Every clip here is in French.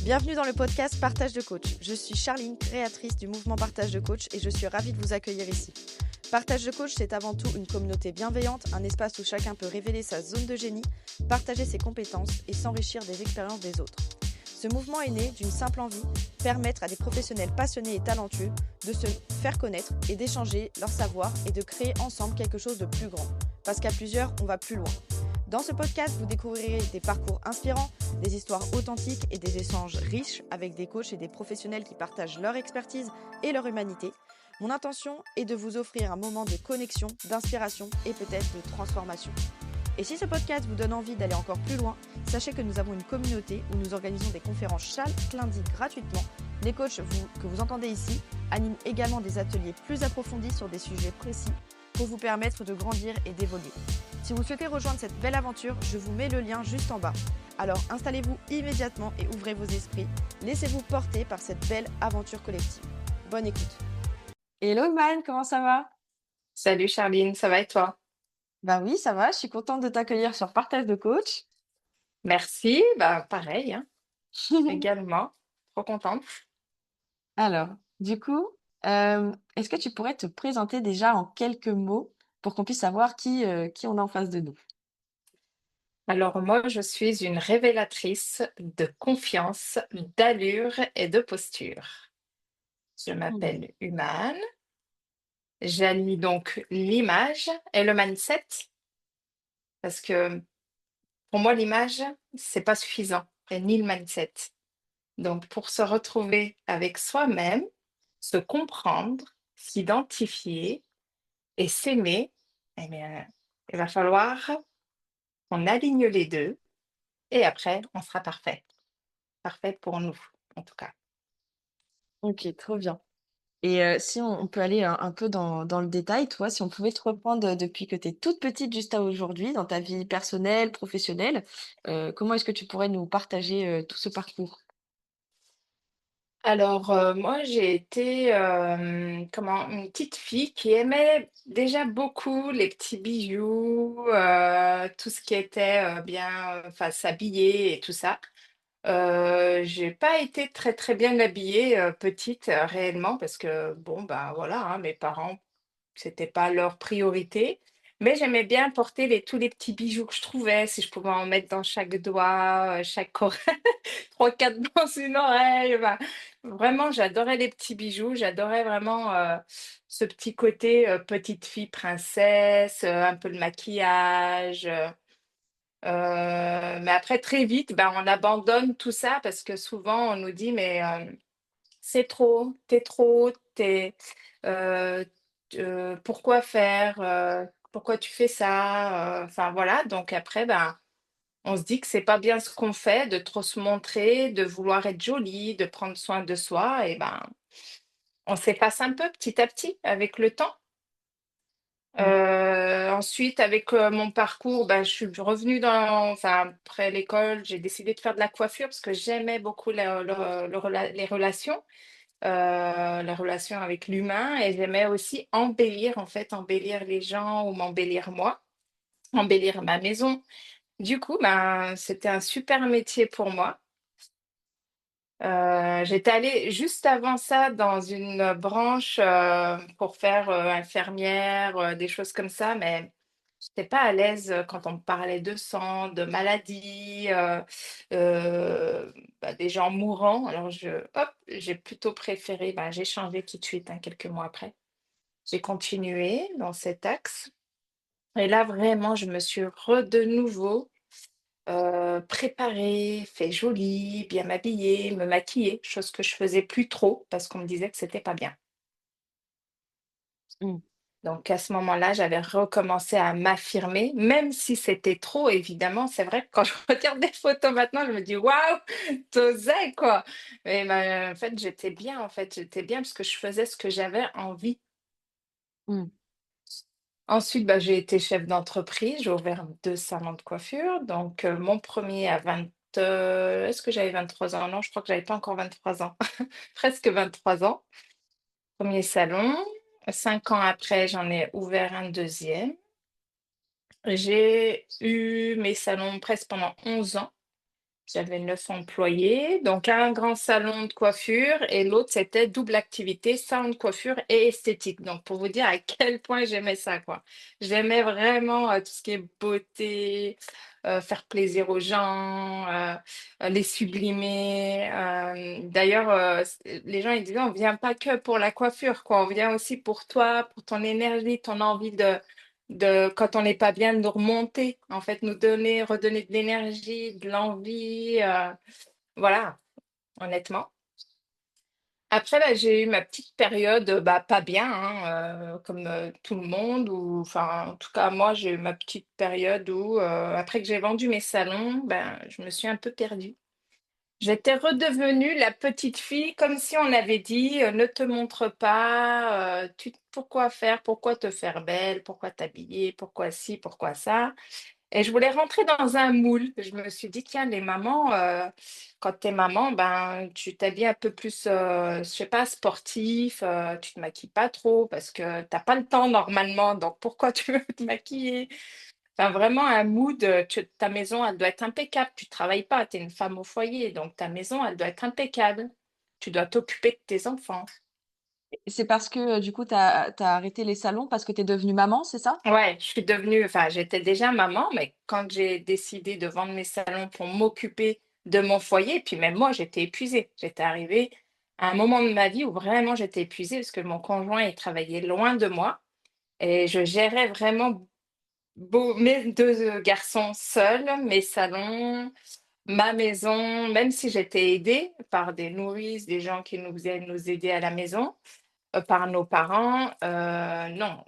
Bienvenue dans le podcast Partage de coach. Je suis Charline, créatrice du mouvement Partage de coach et je suis ravie de vous accueillir ici. Partage de coach, c'est avant tout une communauté bienveillante, un espace où chacun peut révéler sa zone de génie, partager ses compétences et s'enrichir des expériences des autres. Ce mouvement est né d'une simple envie, permettre à des professionnels passionnés et talentueux de se faire connaître et d'échanger leur savoir et de créer ensemble quelque chose de plus grand. Parce qu'à plusieurs, on va plus loin. Dans ce podcast, vous découvrirez des parcours inspirants, des histoires authentiques et des échanges riches avec des coachs et des professionnels qui partagent leur expertise et leur humanité. Mon intention est de vous offrir un moment de connexion, d'inspiration et peut-être de transformation. Et si ce podcast vous donne envie d'aller encore plus loin, sachez que nous avons une communauté où nous organisons des conférences chaque lundi gratuitement. Les coachs que vous entendez ici animent également des ateliers plus approfondis sur des sujets précis pour vous permettre de grandir et d'évoluer. Si vous souhaitez rejoindre cette belle aventure, je vous mets le lien juste en bas. Alors installez-vous immédiatement et ouvrez vos esprits. Laissez-vous porter par cette belle aventure collective. Bonne écoute. Hello Man, comment ça va? Salut Charline, ça va et toi? Ben oui, ça va, je suis contente de t'accueillir sur Partage de coach. Merci, bah pareil, hein, également. Trop contente. Alors, du coup, est-ce que tu pourrais te présenter déjà en quelques mots pour qu'on puisse savoir qui on a en face de nous? Alors moi, je suis une révélatrice de confiance, d'allure et de posture. Je Mmh. m'appelle Human. J'allie donc l'image et le mindset parce que pour moi, l'image, c'est pas suffisant, et ni le mindset. Donc pour se retrouver avec soi-même, se comprendre, s'identifier et s'aimer, eh bien, il va falloir qu'on aligne les 2 et après on sera parfait. Parfait pour nous, en tout cas. OK, trop bien. Et si on peut aller un peu dans le détail, toi, si on pouvait te reprendre, depuis que tu es toute petite jusqu'à aujourd'hui, dans ta vie personnelle, professionnelle, comment est-ce que tu pourrais nous partager, tout ce parcours? Alors, moi j'ai été, comment? Une petite fille qui aimait déjà beaucoup les petits bijoux, tout ce qui était, bien, enfin s'habiller et tout ça. J'ai pas été très, très bien habillée, petite, réellement parce que bon, bah, voilà, hein, mes parents, c'était pas leur priorité, mais j'aimais bien porter tous les petits bijoux que je trouvais, si je pouvais en mettre dans chaque doigt, chaque oreille, 3-4 dans une oreille, enfin, vraiment j'adorais les petits bijoux, j'adorais vraiment, ce petit côté, petite fille princesse, un peu de maquillage, mais après très vite, ben, on abandonne tout ça parce que souvent on nous dit: «Mais, c'est trop, t'es es, pourquoi faire? Pourquoi tu fais ça?» Enfin voilà, donc après, ben, on se dit que c'est pas bien ce qu'on fait, de trop se montrer, de vouloir être jolie, de prendre soin de soi et ben, on s'efface un peu petit à petit avec le temps. Mmh. Ensuite avec, mon parcours, bah, je suis revenue enfin après l'école, j'ai décidé de faire de la coiffure parce que j'aimais beaucoup les relations avec l'humain et j'aimais aussi embellir, en fait, embellir les gens ou m'embellir moi, embellir ma maison. Du coup, ben, c'était un super métier pour moi. J'étais allée juste avant ça dans une branche, pour faire, infirmière, des choses comme ça, mais j'étais pas à l'aise, quand on me parlait de sang, de maladies, bah, des gens mourants. Alors j'ai plutôt préféré, bah, j'ai changé tout de suite, hein, quelques mois après. J'ai continué dans cet axe et là vraiment je me suis de nouveau préparer, fait joli, bien m'habiller, me maquiller, chose que je faisais plus trop parce qu'on me disait que c'était pas bien. Mmh. Donc à ce moment-là, j'avais recommencé à m'affirmer, même si c'était trop évidemment. C'est vrai que quand je regarde des photos maintenant, je me dis: «Waouh, tu quoi!» Mais bah, en fait, j'étais bien parce que je faisais ce que j'avais envie. Mmh. Ensuite, bah, j'ai été chef d'entreprise, j'ai ouvert 2 salons de coiffure. Donc, mon premier à 20, est-ce que j'avais 23 ans? Non, je crois que j'avais pas encore 23 ans. Presque 23 ans. Premier salon. 5 ans après, j'en ai ouvert un deuxième. J'ai eu mes salons presque pendant 11 ans. J'avais 9 employés, donc un grand salon de coiffure et l'autre c'était double activité, salon de coiffure et esthétique. Donc pour vous dire à quel point j'aimais ça, quoi. J'aimais vraiment tout ce qui est beauté, faire plaisir aux gens, les sublimer. D'ailleurs, les gens ils disaient on vient pas que pour la coiffure, quoi. On vient aussi pour toi, pour ton énergie, ton envie de quand on n'est pas bien, de nous remonter, en fait, nous donner, redonner de l'énergie, de l'envie, voilà, honnêtement. Après, bah, j'ai eu ma petite période, bah, pas bien, hein, comme tout le monde, ou enfin, en tout cas, moi, j'ai eu ma petite période où, après que j'ai vendu mes salons, ben, je me suis un peu perdue. J'étais redevenue la petite fille, comme si on avait dit, ne te montre pas, pourquoi faire, pourquoi te faire belle, pourquoi t'habiller, pourquoi ci, pourquoi ça. Et je voulais rentrer dans un moule. Je me suis dit, tiens, les mamans, quand t'es maman, ben, tu t'habilles un peu plus, je sais pas, sportif, tu te maquilles pas trop parce que t'as pas le temps normalement, donc pourquoi tu veux te maquiller? Enfin, vraiment un mood, ta maison, elle doit être impeccable. Tu travailles pas, tu es une femme au foyer, donc ta maison, elle doit être impeccable. Tu dois t'occuper de tes enfants. C'est parce que du coup, t'as arrêté les salons parce que t'es devenue maman, c'est ça? Ouais, je suis devenue, enfin, j'étais déjà maman, mais quand j'ai décidé de vendre mes salons pour m'occuper de mon foyer, puis même moi, j'étais épuisée. J'étais arrivée à un moment de ma vie où vraiment j'étais épuisée parce que mon conjoint, il travaillait loin de moi et je gérais vraiment mes deux garçons seuls, mes salons, ma maison, même si j'étais aidée par des nourrices, des gens qui nous faisaient nous aider à la maison, par nos parents, non,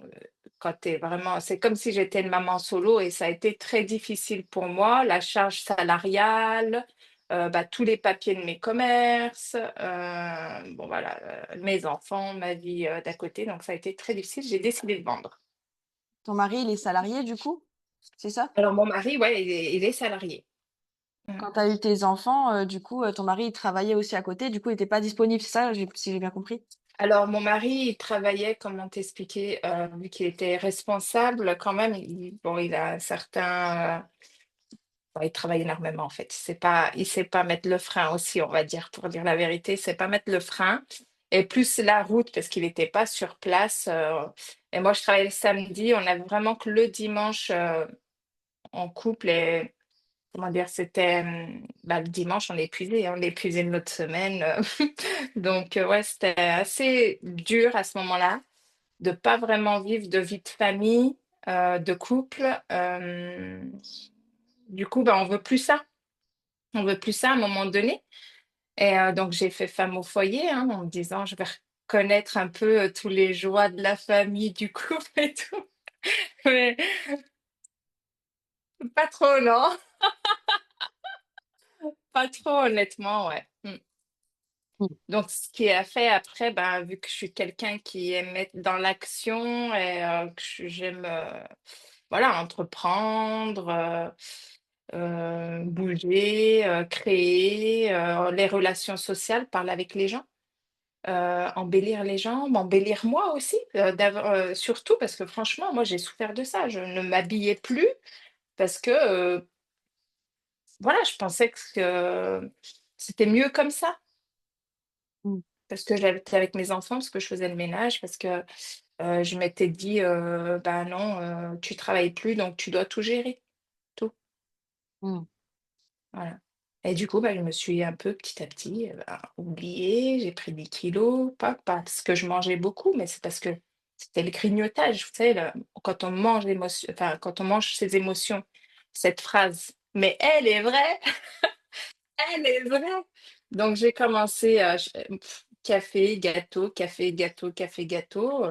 quand tu es vraiment c'est comme si j'étais une maman solo et ça a été très difficile pour moi. La charge salariale, bah, tous les papiers de mes commerces, bon voilà, mes enfants, ma vie, d'à côté, donc ça a été très difficile. J'ai décidé de vendre. Ton mari, il est salarié du coup? C'est ça? Alors mon mari, ouais, il est salarié. Mmh. Quand tu as eu tes enfants, du coup, ton mari, il travaillait aussi à côté, du coup, il était pas disponible, c'est ça, si j'ai bien compris? Alors mon mari, il travaillait, comment t'expliquer, vu qu'il était responsable quand même, bon, il a un certain, il travaille énormément en fait. Il sait pas mettre le frein aussi, on va dire, pour dire la vérité. Il sait pas mettre le frein. Et plus la route, parce qu'il n'était pas sur place. Et moi, je travaillais le samedi. On avait vraiment que le dimanche en couple. Et comment dire, c'était bah, le dimanche, on est épuisé. On est épuisé de notre semaine. Donc, ouais, c'était assez dur à ce moment-là de pas vraiment vivre de vie de famille, de couple. Du coup, bah, on veut plus ça. On veut plus ça à un moment donné. Et donc, j'ai fait femme au foyer, hein, en me disant, je vais reconnaître un peu tous les joies de la famille, du couple et tout. Mais pas trop, non. Pas trop, honnêtement, ouais. Mmh. Donc, ce qui a fait après, ben, vu que je suis quelqu'un qui aime être dans l'action et que j'aime voilà, entreprendre, bouger, créer, les relations sociales, parler avec les gens. Embellir les gens, m'embellir moi aussi, surtout parce que franchement, moi, j'ai souffert de ça. Je ne m'habillais plus parce que, voilà, je pensais que c'était mieux comme ça. Mmh. Parce que j'habitais avec mes enfants, parce que je faisais le ménage, parce que, je m'étais dit, «Bah, non, tu travailles plus, donc tu dois tout gérer, tout». Mmh. Voilà. Et du coup, bah, je me suis un peu petit à petit, bah, oubliée, j'ai pris des kilos, pas parce que je mangeais beaucoup, mais c'est parce que c'était le grignotage, vous savez, quand on mange enfin, quand on mange ses émotions, cette phrase: «Mais elle est vraie, elle est vraie!» Donc j'ai commencé à café, gâteau, café, gâteau, café, gâteau,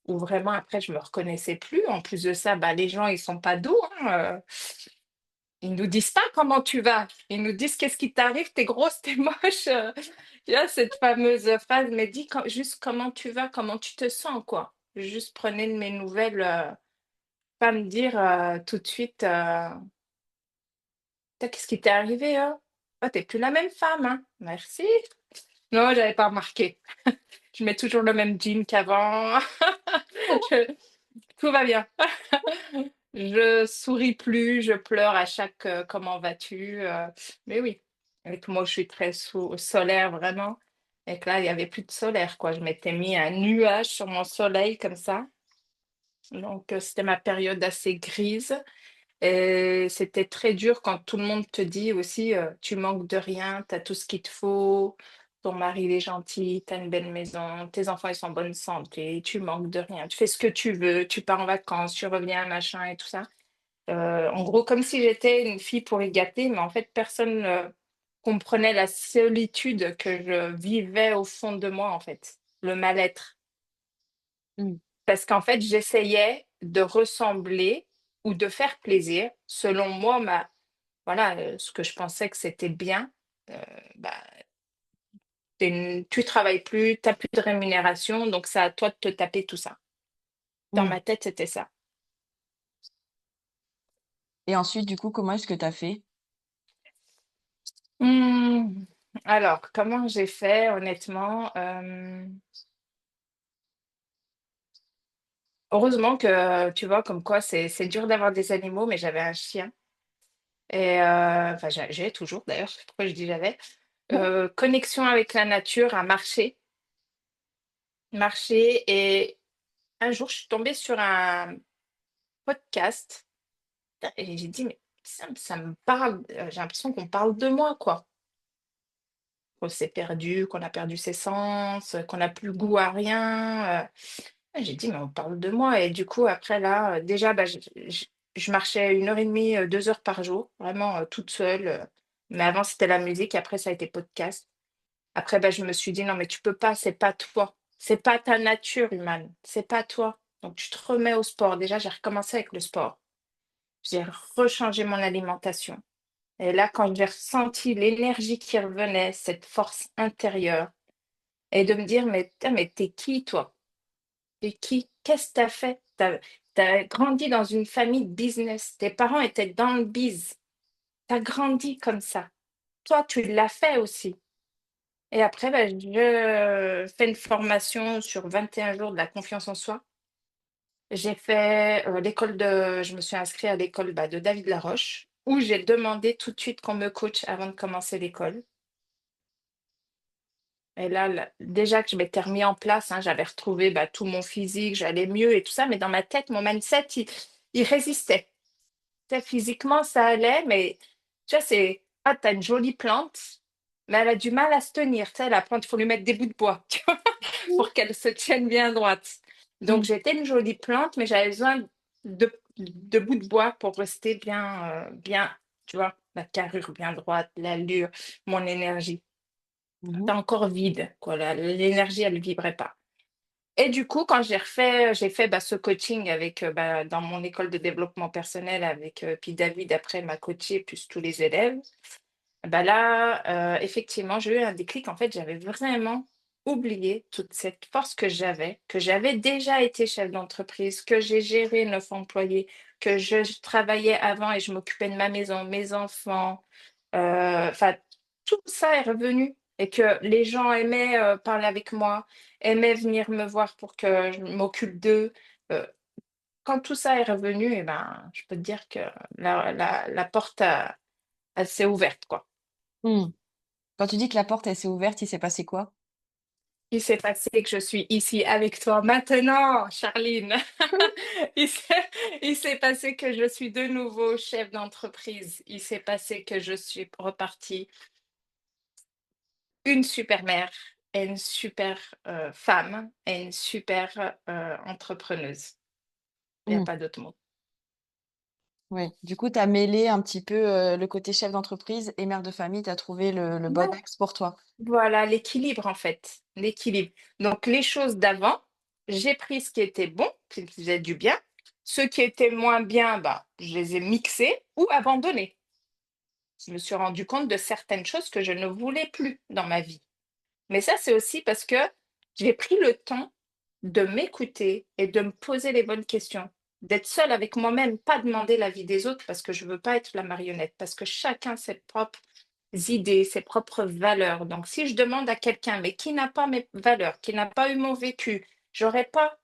où vraiment après je me reconnaissais plus. En plus de ça, bah, les gens ils sont pas doux, hein, ils nous disent pas comment tu vas, ils nous disent: «Qu'est-ce qui t'arrive? Tu grosse, t'es moche», tu vois cette fameuse phrase, mais dis juste comment tu vas, comment tu te sens, quoi. Juste prenez de mes nouvelles, pas me dire, tout de suite, Qu'est-ce qui t'est arrivé, hein? Oh, tu plus la même femme, hein». Merci. Non, j'avais pas remarqué. Je mets toujours le même jean qu'avant. Je Tout va bien. Je souris plus, je pleure à chaque, «Comment vas-tu?» Mais oui. Et que moi, je suis très solaire vraiment. Et que là, il y avait plus de solaire, quoi. Je m'étais mis un nuage sur mon soleil comme ça. Donc, c'était ma période assez grise. Et c'était très dur quand tout le monde te dit aussi, tu manques de rien, tu as tout ce qu'il te faut, ton mari il est gentil, tu as une belle maison, tes enfants ils sont en bonne santé, tu manques de rien, tu fais ce que tu veux, tu pars en vacances, tu reviens, machin et tout ça. En gros, comme si j'étais une fille pourri gâtée, mais en fait, personne comprenait la solitude que je vivais au fond de moi, en fait, le mal-être. Mm. Parce qu'en fait, j'essayais de ressembler ou de faire plaisir selon moi, voilà, ce que je pensais que c'était bien. Euh, bah, tu travailles plus, tu n'as plus de rémunération, donc c'est à toi de te taper tout ça. Dans Mm. ma tête, c'était ça. Et ensuite, du coup, comment est-ce que tu as fait? Hmm. Alors, comment j'ai fait, honnêtement? Heureusement que, tu vois, comme quoi c'est dur d'avoir des animaux, mais j'avais un chien. Et enfin, j'ai toujours d'ailleurs, je sais pas pourquoi je dis j'avais. Connexion avec la nature, à marcher. Marcher. Et un jour, je suis tombée sur un podcast et j'ai dit, mais ça me parle. J'ai l'impression qu'on parle de moi, quoi. Qu'on s'est perdu, qu'on a perdu ses sens, qu'on n'a plus goût à rien. J'ai dit, mais on parle de moi. Et du coup, après, là, déjà, bah, je marchais 1 heure et demie, 2 heures par jour, vraiment toute seule. Mais avant, c'était la musique. Après, ça a été podcast. Après, bah, je me suis dit, non, mais tu peux pas, c'est pas toi. C'est pas ta nature humaine. C'est pas toi. Donc, tu te remets au sport. Déjà, j'ai recommencé avec le sport. J'ai rechangé mon alimentation. Et là, quand j'ai ressenti l'énergie qui revenait, cette force intérieure, et de me dire, mais, putain, mais t'es qui, toi? T'es qui? Qu'est-ce que t'as fait? T'as grandi dans une famille de business. Tes parents étaient dans le biz. T'as grandi comme ça. Toi, tu l'as fait aussi. Et après, bah, je fais une formation sur 21 jours de la confiance en soi. J'ai fait je me suis inscrite à l'école bah, de David Laroche, où j'ai demandé tout de suite qu'on me coach avant de commencer l'école. Et là, déjà que je m'étais remis en place, hein, j'avais retrouvé bah, tout mon physique, j'allais mieux et tout ça, mais dans ma tête, mon mindset, il résistait. Tu sais, physiquement, ça allait, mais tu vois, t'as une jolie plante, mais elle a du mal à se tenir. Tu sais, la plante, il faut lui mettre des bouts de bois, tu vois, pour qu'elle se tienne bien droite. Donc, Mm. j'étais une jolie plante, mais j'avais besoin de bouts de bois pour rester bien, tu vois, la carrure bien droite, l'allure, mon énergie. Mhm. T'es encore vide, quoi. L'énergie, elle ne vibrait pas. Et du coup, quand j'ai fait bah, ce coaching avec, bah, dans mon école de développement personnel avec puis David après m'a coaché plus tous les élèves. Bah là, effectivement, j'ai eu un déclic. En fait, j'avais vraiment oublié toute cette force que j'avais déjà été chef d'entreprise, que j'ai géré 9 employés, que je travaillais avant et je m'occupais de ma maison, mes enfants. Enfin, tout ça est revenu et que les gens aimaient parler avec moi, aimaient venir me voir pour que je m'occupe d'eux. Euh, Quand tout ça est revenu, eh ben, je peux te dire que la porte, elle s'est ouverte, quoi. Mm. Quand tu dis que la porte, elle s'est ouverte, il s'est passé quoi? Il s'est passé que je suis ici avec toi maintenant, Charline. Il s'est, il s'est passé que je suis de nouveau chef d'entreprise. Il s'est passé que je suis repartie une super mère et une super femme et une super entrepreneuse. Il n'y a Mm. pas d'autre mot. Oui. Du coup, tu as mêlé un petit peu le côté chef d'entreprise et mère de famille. Tu as trouvé le bon Ouais. axe pour toi. Voilà, l'équilibre en fait. L'équilibre. Donc les choses d'avant, j'ai pris ce qui était bon, ce qui faisait du bien. Ceux qui étaient moins bien, bah, je les ai mixés ou abandonnés. Je me suis rendu compte de certaines choses que je ne voulais plus dans ma vie. Mais ça, c'est aussi parce que j'ai pris le temps de m'écouter et de me poser les bonnes questions, d'être seule avec moi-même, pas demander l'avis des autres parce que je ne veux pas être la marionnette, parce que chacun a ses propres idées, ses propres valeurs. Donc, si je demande à quelqu'un, mais qui n'a pas mes valeurs, qui n'a pas eu mon vécu, j'aurais pas,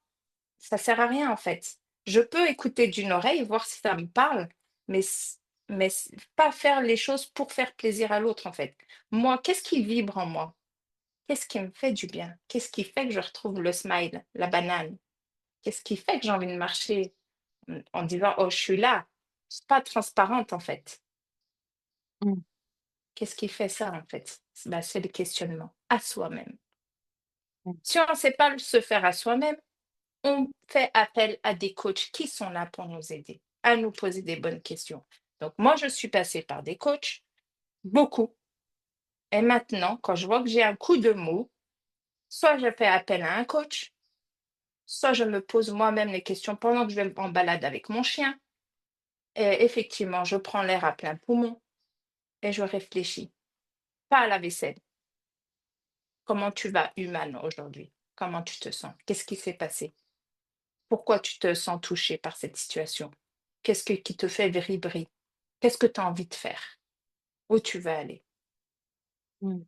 ça sert à rien en fait. Je peux écouter d'une oreille, voir si ça me parle, mais mais pas faire les choses pour faire plaisir à l'autre, en fait. Moi, qu'est-ce qui vibre en moi? Qu'est-ce qui me fait du bien? Qu'est-ce qui fait que je retrouve le smile, la banane? Qu'est-ce qui fait que j'ai envie de marcher, en disant: «Oh, je suis là», c'est pas transparente, en fait. Mmh. Qu'est-ce qui fait ça, en fait? Bah, c'est le questionnement à soi-même. Mmh. Si on ne sait pas se faire à soi-même, on fait appel à des coachs qui sont là pour nous aider, à nous poser des bonnes questions. Donc moi, je suis passée par des coachs, beaucoup. Et maintenant, quand je vois que j'ai un coup de mou, soit je fais appel à un coach, soit je me pose moi-même les questions pendant que je vais en balade avec mon chien. Et effectivement, je prends l'air à plein poumon et je réfléchis. Pas à la vaisselle. Comment tu vas humainement aujourd'hui? Comment tu te sens? Qu'est-ce qui s'est passé? Pourquoi tu te sens touché par cette situation? Qu'est-ce qui te fait vibrer? Qu'est-ce que tu as envie de faire? Où tu veux aller? Mmh.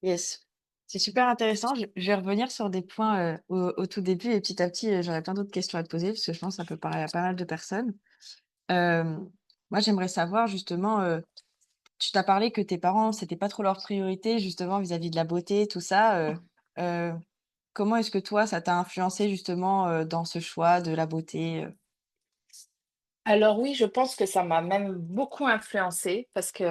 Yes. C'est super intéressant. Je vais revenir sur des points, au tout début et petit à petit, j'aurai plein d'autres questions à te poser parce que je pense que ça peut parler à pas mal de personnes. Hem, Moi, j'aimerais savoir justement, tu t'as parlé que tes parents, c'était pas trop leur priorité justement vis-à-vis de la beauté, tout ça, heu, comment est-ce que toi, ça t'a influencé justement, dans ce choix de la beauté, Alors oui, je pense que ça m'a même beaucoup influencée parce que,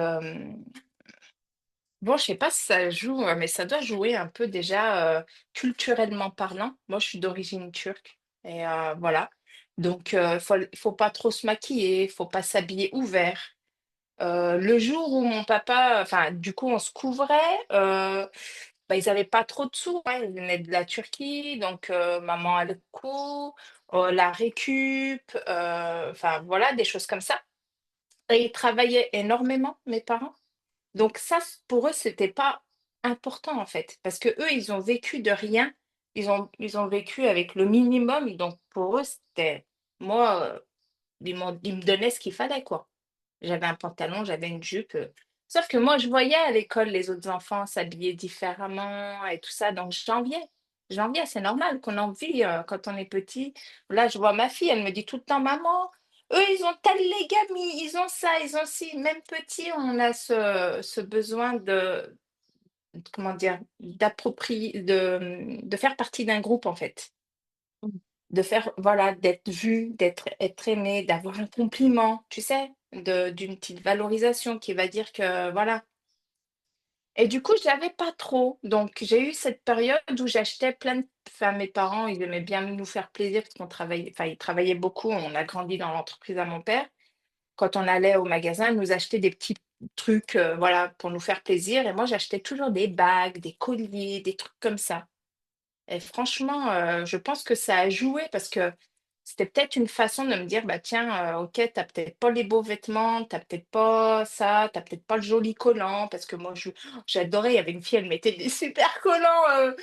bon, je sais pas si ça joue, mais ça doit jouer un peu déjà, culturellement parlant. Moi, je suis d'origine turque et voilà. Donc faut pas trop se maquiller, faut pas s'habiller ouvert. Le jour où mon papa enfin, du coup, on se couvrait, bah, ils avaient pas trop de sous, hein. Ils venaient de la Turquie, donc maman elle coud, la récup, enfin voilà, des choses comme ça et ils travaillaient énormément, mes parents. Donc ça, pour eux, c'était pas important, en fait, parce que eux, ils ont vécu de rien. Ils ont vécu avec le minimum, donc pour eux, c'était moi, ils me donnaient ce qu'il fallait, quoi. J'avais un pantalon, j'avais une jupe, sauf que moi, je voyais à l'école les autres enfants s'habiller différemment et tout ça, donc j'enviais. J'enviais, c'est normal qu'on envie, quand on est petit. Là, je vois ma fille, elle me dit tout le temps: «Maman, eux, ils ont tel legami, ils ont ça, ils ont ci». Même petit, on a ce besoin comment dire? D'approprier de faire partie d'un groupe, en fait. Mmh. De faire voilà, d'être vu, être aimé, d'avoir un compliment, tu sais? D'une petite valorisation qui va dire que voilà et du coup, j'avais pas trop. Donc j'ai eu cette période où j'achetais plein de enfin, mes parents, ils aimaient bien nous faire plaisir parce qu'on travaillait enfin, ils travaillaient beaucoup. On a grandi dans l'entreprise à mon père. Quand on allait au magasin, ils nous achetaient des petits trucs, voilà, pour nous faire plaisir et moi, j'achetais toujours des bagues, des colliers, des trucs comme ça. Et franchement, je pense que ça a joué parce que c'était peut-être une façon de me dire: «Bah, tiens, OK, tu peut-être pas les beaux vêtements, tu peut-être pas ça, tu peut-être pas le joli collant». Parce que moi, j'adorais, il y avait une fille, elle mettait des super collants,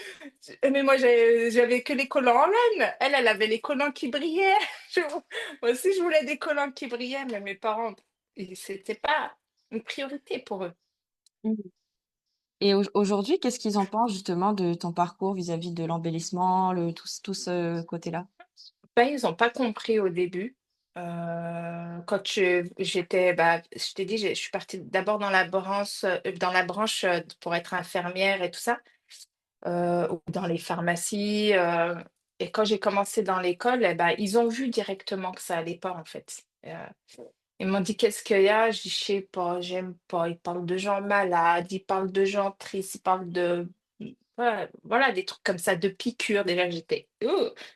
mais moi, j'avais que les collants en laine. Elle, elle avait les collants qui brillaient. Je moi aussi, je voulais des collants qui brillaient, mais mes parents, c'était pas une priorité pour eux. mmh. Et aujourd'hui, qu'est-ce qu'ils en pensent justement de ton parcours vis-à-vis de l'embellissement, le tout ce côté-là? Ben, ils ont pas compris au début. Quand j'étais, bah, je t'ai dit, je suis partie d'abord dans la branche, pour être infirmière et tout ça, ou dans les pharmacies, et quand j'ai commencé dans l'école et bah, ils ont vu directement que ça allait pas, en fait. Ils m'ont dit: «Qu'est-ce qu'il y a?» Je dis: «Je sais pas, j'aime pas». Ils parlent de gens malades, ils parlent de gens tristes, ils parlent de ouais, voilà, des trucs comme ça, de piqûres. Déjà que j'étais: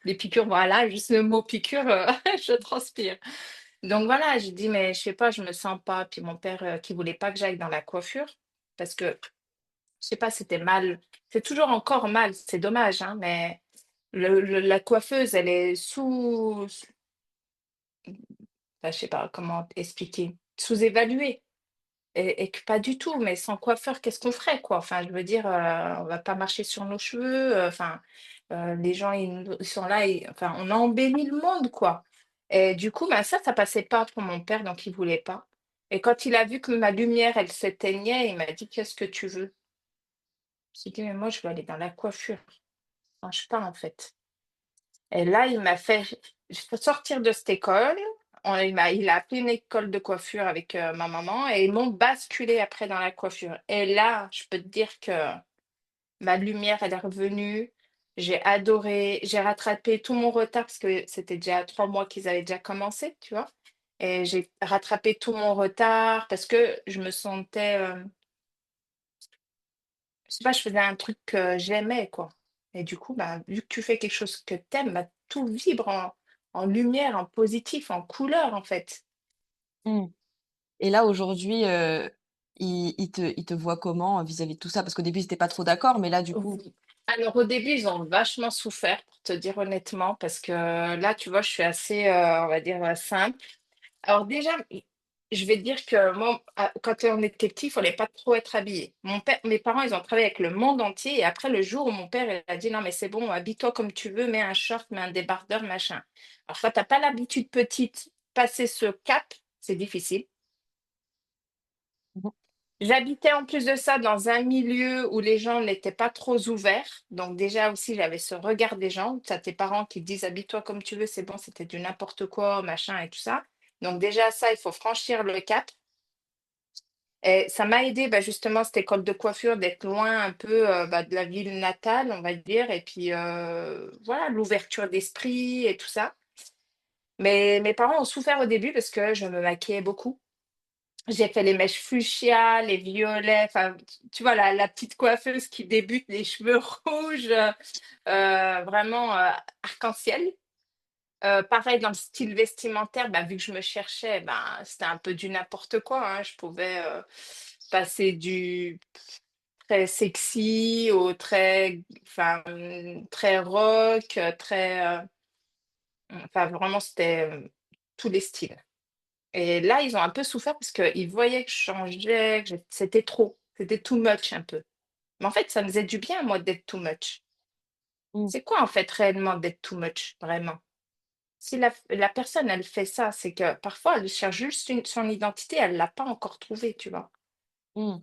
les piqûres, voilà, juste le mot piqûre, je transpire». Donc voilà, j'ai dit: «Mais je sais pas, je me sens pas». Puis mon père, qui voulait pas que j'aille dans la coiffure parce que, je sais pas, c'était mal. C'est toujours encore mal, c'est dommage, hein, mais la coiffeuse, elle est enfin, je sais pas comment expliquer, sous-évaluée. Et que pas du tout, mais sans coiffeur, qu'est-ce qu'on ferait, quoi? Enfin, je veux dire, on va pas marcher sur nos cheveux, enfin, les gens, ils sont là et enfin, on embellit le monde, quoi. Et du coup, ben, ça passait pas pour mon père, donc il voulait pas. Et quand il a vu que ma lumière, elle s'éteignait, il m'a dit: «Qu'est-ce que tu veux?» J'ai dit: «Mais moi, je veux aller dans la coiffure, ça change pas, en fait». Et là, il m'a fait sortir de cette école, il a appelé une école de coiffure avec ma maman et ils m'ont basculé après dans la coiffure. Et là, je peux te dire que ma lumière, elle est revenue. J'ai adoré. J'ai rattrapé tout mon retard parce que c'était déjà 3 mois qu'ils avaient déjà commencé, tu vois. Et j'ai rattrapé tout mon retard parce que je me sentais, je sais pas, je faisais un truc que j'aimais, quoi. Et du coup, bah, vu que tu fais quelque chose que t'aimes, bah, tout vibre en lumière, en positif, en couleur, en fait. Mmh. Et là, aujourd'hui, ils te voient comment vis-à-vis de tout ça? Parce qu'au début, ils étaient pas trop d'accord, mais là, du coup. Oui. Alors au début, ils ont vachement souffert, pour te dire honnêtement, parce que là, tu vois, je suis assez, on va dire, simple. Alors déjà, je vais te dire que moi, quand on était petit, il fallait pas trop être habillé. Mon père, mes parents, ils ont travaillé avec le monde entier. Et après, le jour où mon père il a dit, non, mais c'est bon, habille-toi comme tu veux, mets un short, mets un débardeur, machin. Alors quand t'as pas l'habitude petite, passer ce cap, c'est difficile. Mmh. J'habitais en plus de ça dans un milieu où les gens n'étaient pas trop ouverts. Donc déjà aussi, j'avais ce regard des gens. Tu as tes parents qui te disent habille-toi comme tu veux, c'est bon, c'était du n'importe quoi, machin et tout ça. Donc déjà ça, il faut franchir le cap. Et ça m'a aidé bah, justement cette école de coiffure d'être loin un peu bah, de la ville natale, on va dire. Et puis voilà, l'ouverture d'esprit et tout ça. Mais mes parents ont souffert au début parce que je me maquillais beaucoup. J'ai fait les mèches fuchsia, les violets, enfin, tu vois, la petite coiffeuse qui débute, les cheveux rouges, vraiment arc-en-ciel. Pareil dans le style vestimentaire, bah, vu que je me cherchais, ben, c'était un peu du n'importe quoi, hein. Je pouvais passer du très sexy au très, enfin, très rock, enfin, vraiment, c'était tous les styles. Et là, ils ont un peu souffert parce qu'ils voyaient que je changeais, que c'était trop, c'était too much un peu. Mais en fait, ça me faisait du bien, moi, d'être too much. Mmh. C'est quoi, en fait, réellement d'être too much, vraiment? Si la personne, elle fait ça, c'est que parfois, elle cherche juste son identité, elle l'a pas encore trouvée, tu vois. Mmh.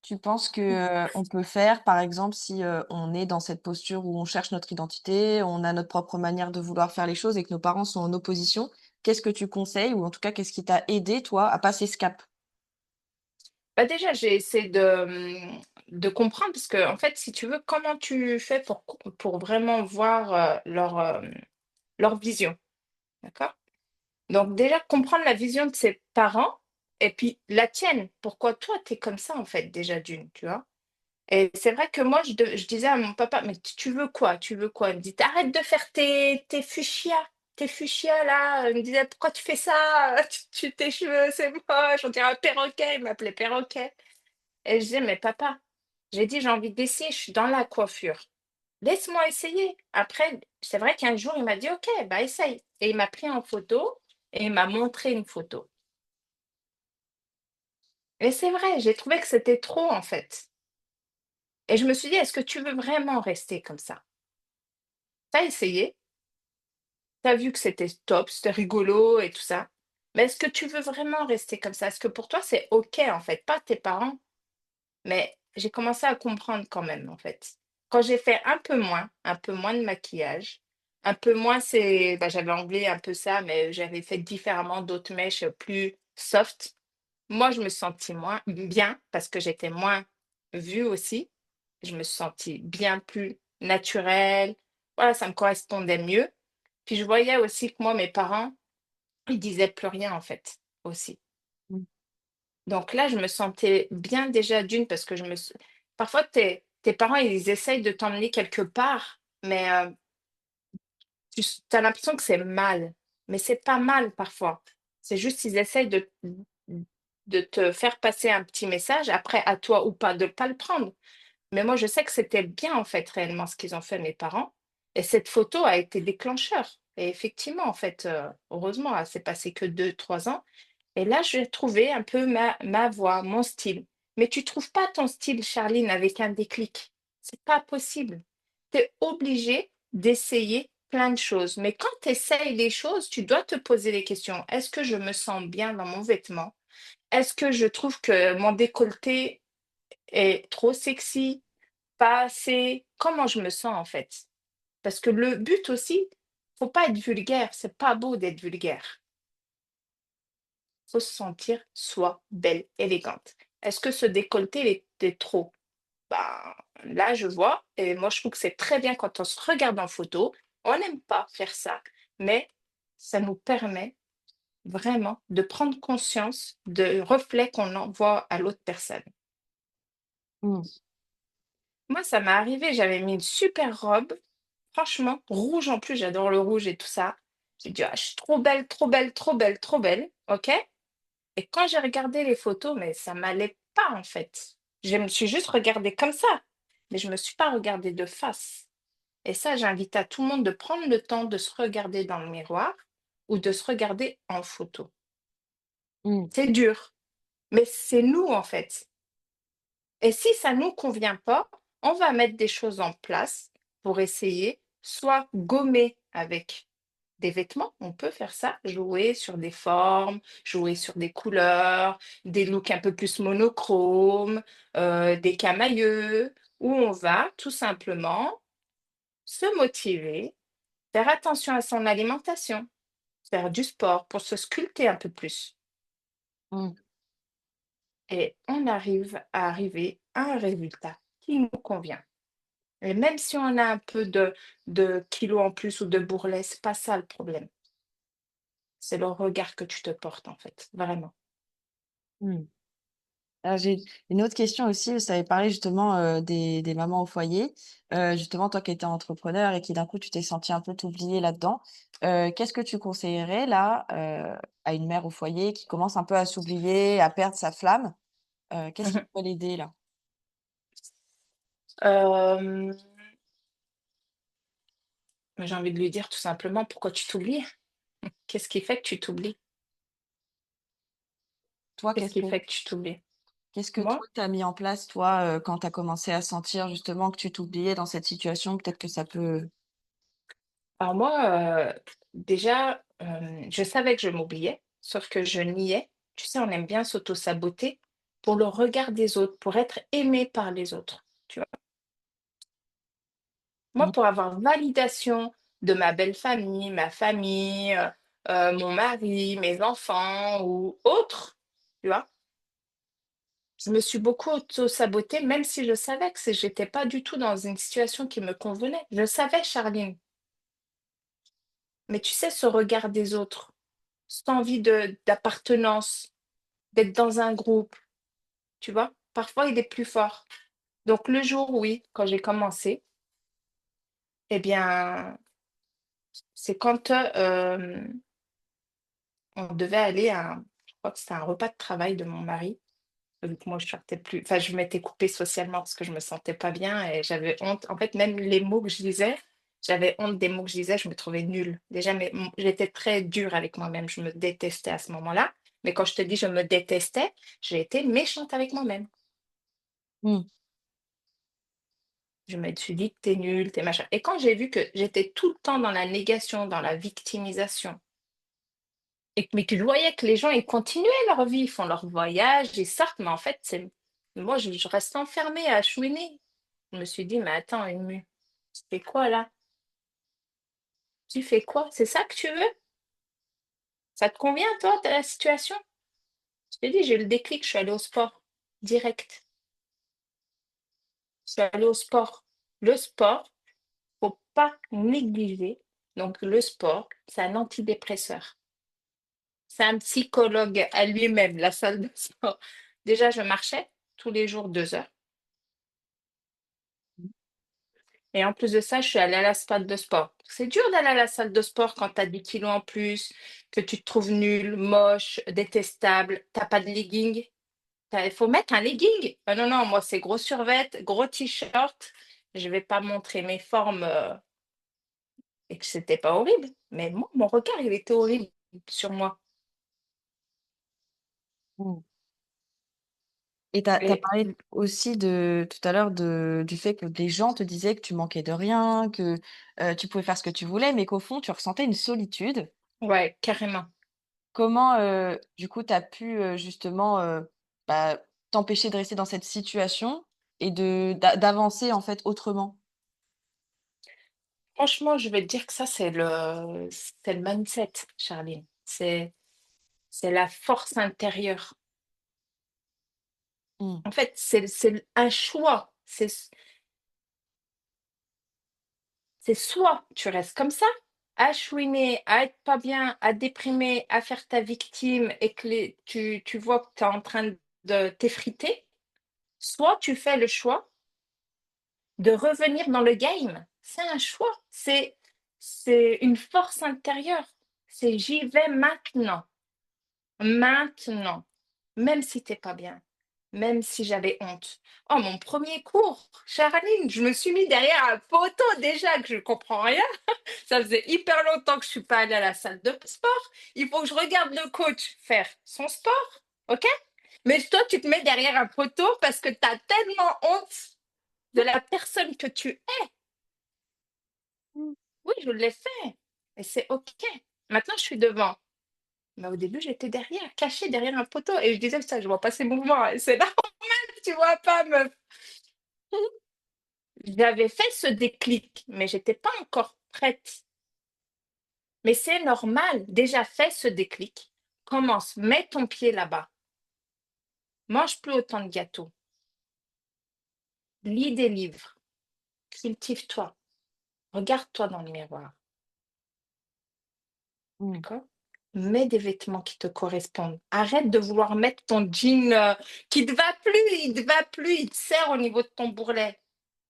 Tu penses que, on peut faire, par exemple, si, on est dans cette posture où on cherche notre identité, on a notre propre manière de vouloir faire les choses et que nos parents sont en opposition, qu'est-ce que tu conseilles ou en tout cas, qu'est-ce qui t'a aidé, toi, à passer ce cap? Bah déjà, j'ai essayé de comprendre parce que, en fait, si tu veux, comment tu fais pour vraiment voir leur vision, d'accord? Donc déjà, comprendre la vision de ses parents et puis la tienne. Pourquoi toi, tu es comme ça, en fait, déjà d'une, tu vois? Et c'est vrai que moi, je disais à mon papa, mais tu veux quoi? Tu veux quoi? Il me dit, arrête de faire tes fuchsias. Tes fuchsias, là. Il me disait, pourquoi tu fais ça? Tes cheveux, c'est moche. On dirait un perroquet. Il m'appelait perroquet. Et je disais, mais papa, j'ai dit, j'ai envie d'essayer. Je suis dans la coiffure. Laisse-moi essayer. Après, c'est vrai qu'un jour, il m'a dit, OK, bah essaye. Et il m'a pris en photo et il m'a montré une photo. Et c'est vrai, j'ai trouvé que c'était trop, en fait. Et je me suis dit, est-ce que tu veux vraiment rester comme ça? T'as essayé, t'as vu que c'était top, c'était rigolo et tout ça. Mais est-ce que tu veux vraiment rester comme ça? Est-ce que pour toi, c'est OK, en fait, pas tes parents? Mais j'ai commencé à comprendre quand même, en fait. Quand j'ai fait un peu moins de maquillage, un peu moins, bah, j'avais enlevé un peu ça, mais j'avais fait différemment d'autres mèches plus soft. Moi, je me sentis moins bien parce que j'étais moins vue aussi. Je me suis sentie bien plus naturelle. Voilà, ça me correspondait mieux. Puis je voyais aussi que moi, mes parents, ils disaient plus rien en fait aussi. Mmh. Donc là, je me sentais bien déjà d'une parce que parfois tes parents, ils essayent de t'emmener quelque part, mais tu as l'impression que c'est mal. Mais c'est pas mal parfois. C'est juste qu'ils essayent de te faire passer un petit message, après à toi ou pas de pas le prendre. Mais moi, je sais que c'était bien en fait réellement ce qu'ils ont fait mes parents. Et cette photo a été déclencheur. Et effectivement, en fait, heureusement, elle s'est passée que 2, 3 ans. Et là, j'ai trouvé un peu ma voix, mon style. Mais tu trouves pas ton style, Charline, avec un déclic. C'est pas possible. Tu es obligé d'essayer plein de choses. Mais quand tu essayes les choses, tu dois te poser les questions. Est-ce que je me sens bien dans mon vêtement? Est-ce que je trouve que mon décolleté est trop sexy? Pas assez? Comment je me sens en fait? Parce que le but aussi, faut pas être vulgaire. C'est pas beau d'être vulgaire. faut se sentir soi, belle, élégante. Est-ce que ce décolleté, il était trop? Ben, là, je vois et moi, je trouve que c'est très bien quand on se regarde en photo. On n'aime pas faire ça, mais ça nous permet vraiment de prendre conscience de reflets qu'on envoie à l'autre personne. Mmh. Moi, ça m'est arrivé, j'avais mis une super robe, franchement, rouge en plus, j'adore le rouge et tout ça. J'ai dit: «Ah, je suis trop belle, trop belle, trop belle, trop belle», OK? Et quand j'ai regardé les photos, mais ça m'allait pas, en fait. Je me suis juste regardée comme ça, mais je me suis pas regardée de face. Et ça, j'invite à tout le monde de prendre le temps de se regarder dans le miroir ou de se regarder en photo. Mmh. C'est dur, mais c'est nous, en fait. Et si ça nous convient pas, on va mettre des choses en place pour essayer, soit gommer avec des vêtements, on peut faire ça, jouer sur des formes, jouer sur des couleurs, des looks un peu plus monochromes, des camailleux, où on va tout simplement se motiver, faire attention à son alimentation, faire du sport pour se sculpter un peu plus. Mmh. Et on arrive à arriver à un résultat qui nous convient. Et même si on a un peu de kilos en plus ou de bourrelet, c'est pas ça le problème. C'est le regard que tu te portes, en fait, vraiment. Mmh. Alors j'ai une autre question aussi, vous avez parlé justement, des mamans au foyer. Justement, toi qui étais entrepreneur et qui d'un coup tu t'es sentie un peu t'oublier là-dedans. Qu'est-ce que tu conseillerais là, à une mère au foyer qui commence un peu à s'oublier, à perdre sa flamme? Qu'est-ce qui Mmh. peut l'aider là? Hem, j'ai envie de lui dire tout simplement: «Pourquoi tu t'oublies? Qu'est-ce qui fait que tu t'oublies? Toi, Qu'est-ce qui fait que tu t'oublies?» qu'est-ce que toi Moi tu as mis en place toi, quand tu as commencé à sentir justement que tu t'oubliais dans cette situation? Peut-être que ça peut alors moi, déjà, je savais que je m'oubliais, sauf que je niais. Tu sais, on aime bien s'auto-saboter pour le regard des autres, pour être aimé par les autres, tu vois? Moi, mmh, pour avoir validation de ma belle famille, ma famille, mon mari, mes enfants ou autres, tu vois? Je me suis beaucoup auto-sabotée, même si je savais que j'étais pas du tout dans une situation qui me convenait. Je savais, Charline, mais tu sais, ce regard des autres, cette envie d'appartenance, d'être dans un groupe, tu vois? Parfois, il est plus fort. Donc le jour, oui, quand j'ai commencé, eh bien, c'est quand, on devait aller à je crois que c'était un repas de travail de mon mari, vu que moi je sortais plus enfin je m'étais coupée socialement parce que je me sentais pas bien et j'avais honte. En fait, même les mots que je disais, j'avais honte des mots que je disais, je me trouvais nulle. Déjà, j'étais très dure avec moi-même, je me détestais à ce moment-là. Mais quand je te dis je me détestais, j'ai été méchante avec moi-même. mmh, Je me suis dit: t'es nulle, t'es machin» et quand j'ai vu que j'étais tout le temps dans la négation, dans la victimisation mais que je voyais que les gens, ils continuaient leur vie, ils font leur voyage, ils sortent, mais en fait, c'est moi, je reste enfermée à chouiner. Je me suis dit: «Mais attends, Ému, tu fais quoi là? Tu fais quoi? C'est ça que tu veux? Ça te convient toi, ta situation?» Je t'ai dit, j'ai eu le déclic, je suis allée au sport, direct. Je suis allée au sport. Le sport, faut pas négliger. Donc le sport, c'est un antidépresseur. C'est un psychologue à lui-même, la salle de sport. Déjà, je marchais tous les jours 2 heures. Et en plus de ça, je suis allée à la salle de sport. C'est dur d'aller à la salle de sport quand tu as 10 kilos en plus, que tu te trouves nul, moche, détestable, tu pas de legging. Il faut mettre un legging. Ah non, non, moi, c'est gros survêt, gros t-shirt. Je vais pas montrer mes formes et que c'était pas horrible. Mais moi, mon regard, il était horrible sur moi. mmh. Et tu as Et parlé aussi de tout à l'heure du fait que des gens te disaient que tu manquais de rien, que, tu pouvais faire ce que tu voulais, mais qu'au fond tu ressentais une solitude. ouais, carrément. Comment, du coup tu as pu, justement, bah, t'empêcher de rester dans cette situation et d'avancer en fait autrement? Franchement, je vais te dire que ça, c'est le mindset, Charline. c'est la force intérieure. Mmh. En fait, c'est un choix. C'est soit tu restes comme ça, à chouiner, à être pas bien, à déprimer, à faire ta victime et que tu vois que tu es en train de t'effriter, soit tu fais le choix de revenir dans le game. C'est un choix, c'est une force intérieure. C'est j'y vais maintenant, maintenant, même si t'es pas bien, même si j'avais honte. Oh, mon premier cours, Charline, je me suis mis derrière un poteau déjà que je comprends rien. Ça faisait hyper longtemps que je suis pas allée à la salle de sport. Il faut que je regarde le coach faire son sport, ok? Mais toi, tu te mets derrière un poteau parce que tu as tellement honte de la personne que tu es. Mmh. Oui, je l'ai fait. Et c'est ok. Maintenant, je suis devant. Mais au début, j'étais derrière, cachée derrière un poteau. Et je disais, ça, je vois pas ces mouvements. Et c'est normal, tu vois pas, meuf. J'avais fait ce déclic, mais j'étais pas encore prête. Mais c'est normal. Déjà fait ce déclic. Commence, mets ton pied là-bas. Mange plus autant de gâteaux. Lis des livres. Cultive-toi. Regarde-toi dans le miroir. Mmh. D'accord? Mets des vêtements qui te correspondent. Arrête de vouloir mettre ton jean qui te va plus, il te va plus, il te serre au niveau de ton bourrelet.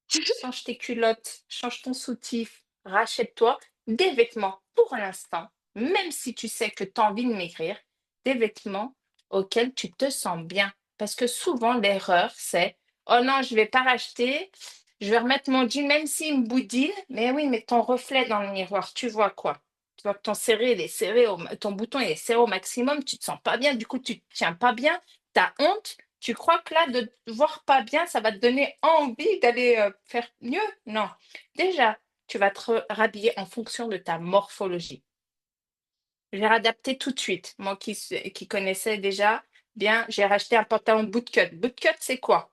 Change tes culottes, change ton soutif, rachète-toi des vêtements pour l'instant, même si tu sais que tu as envie de maigrir, des vêtements auxquels tu te sens bien. Parce que souvent, l'erreur, c'est oh non, je vais pas racheter, je vais remettre mon jean, même s'il me boudine. Mais oui, mais ton reflet dans le miroir, tu vois quoi? Tu vois que ton serré, il est serré ton bouton il est serré au maximum, tu te sens pas bien, du coup, tu te tiens pas bien, tu as honte. Tu crois que là, de te voir pas bien, ça va te donner envie d'aller faire mieux? Non. Déjà, tu vas te rhabiller en fonction de ta morphologie. J'ai réadapté tout de suite. Moi qui connaissais déjà bien, j'ai racheté un pantalon bootcut. Bootcut, c'est quoi?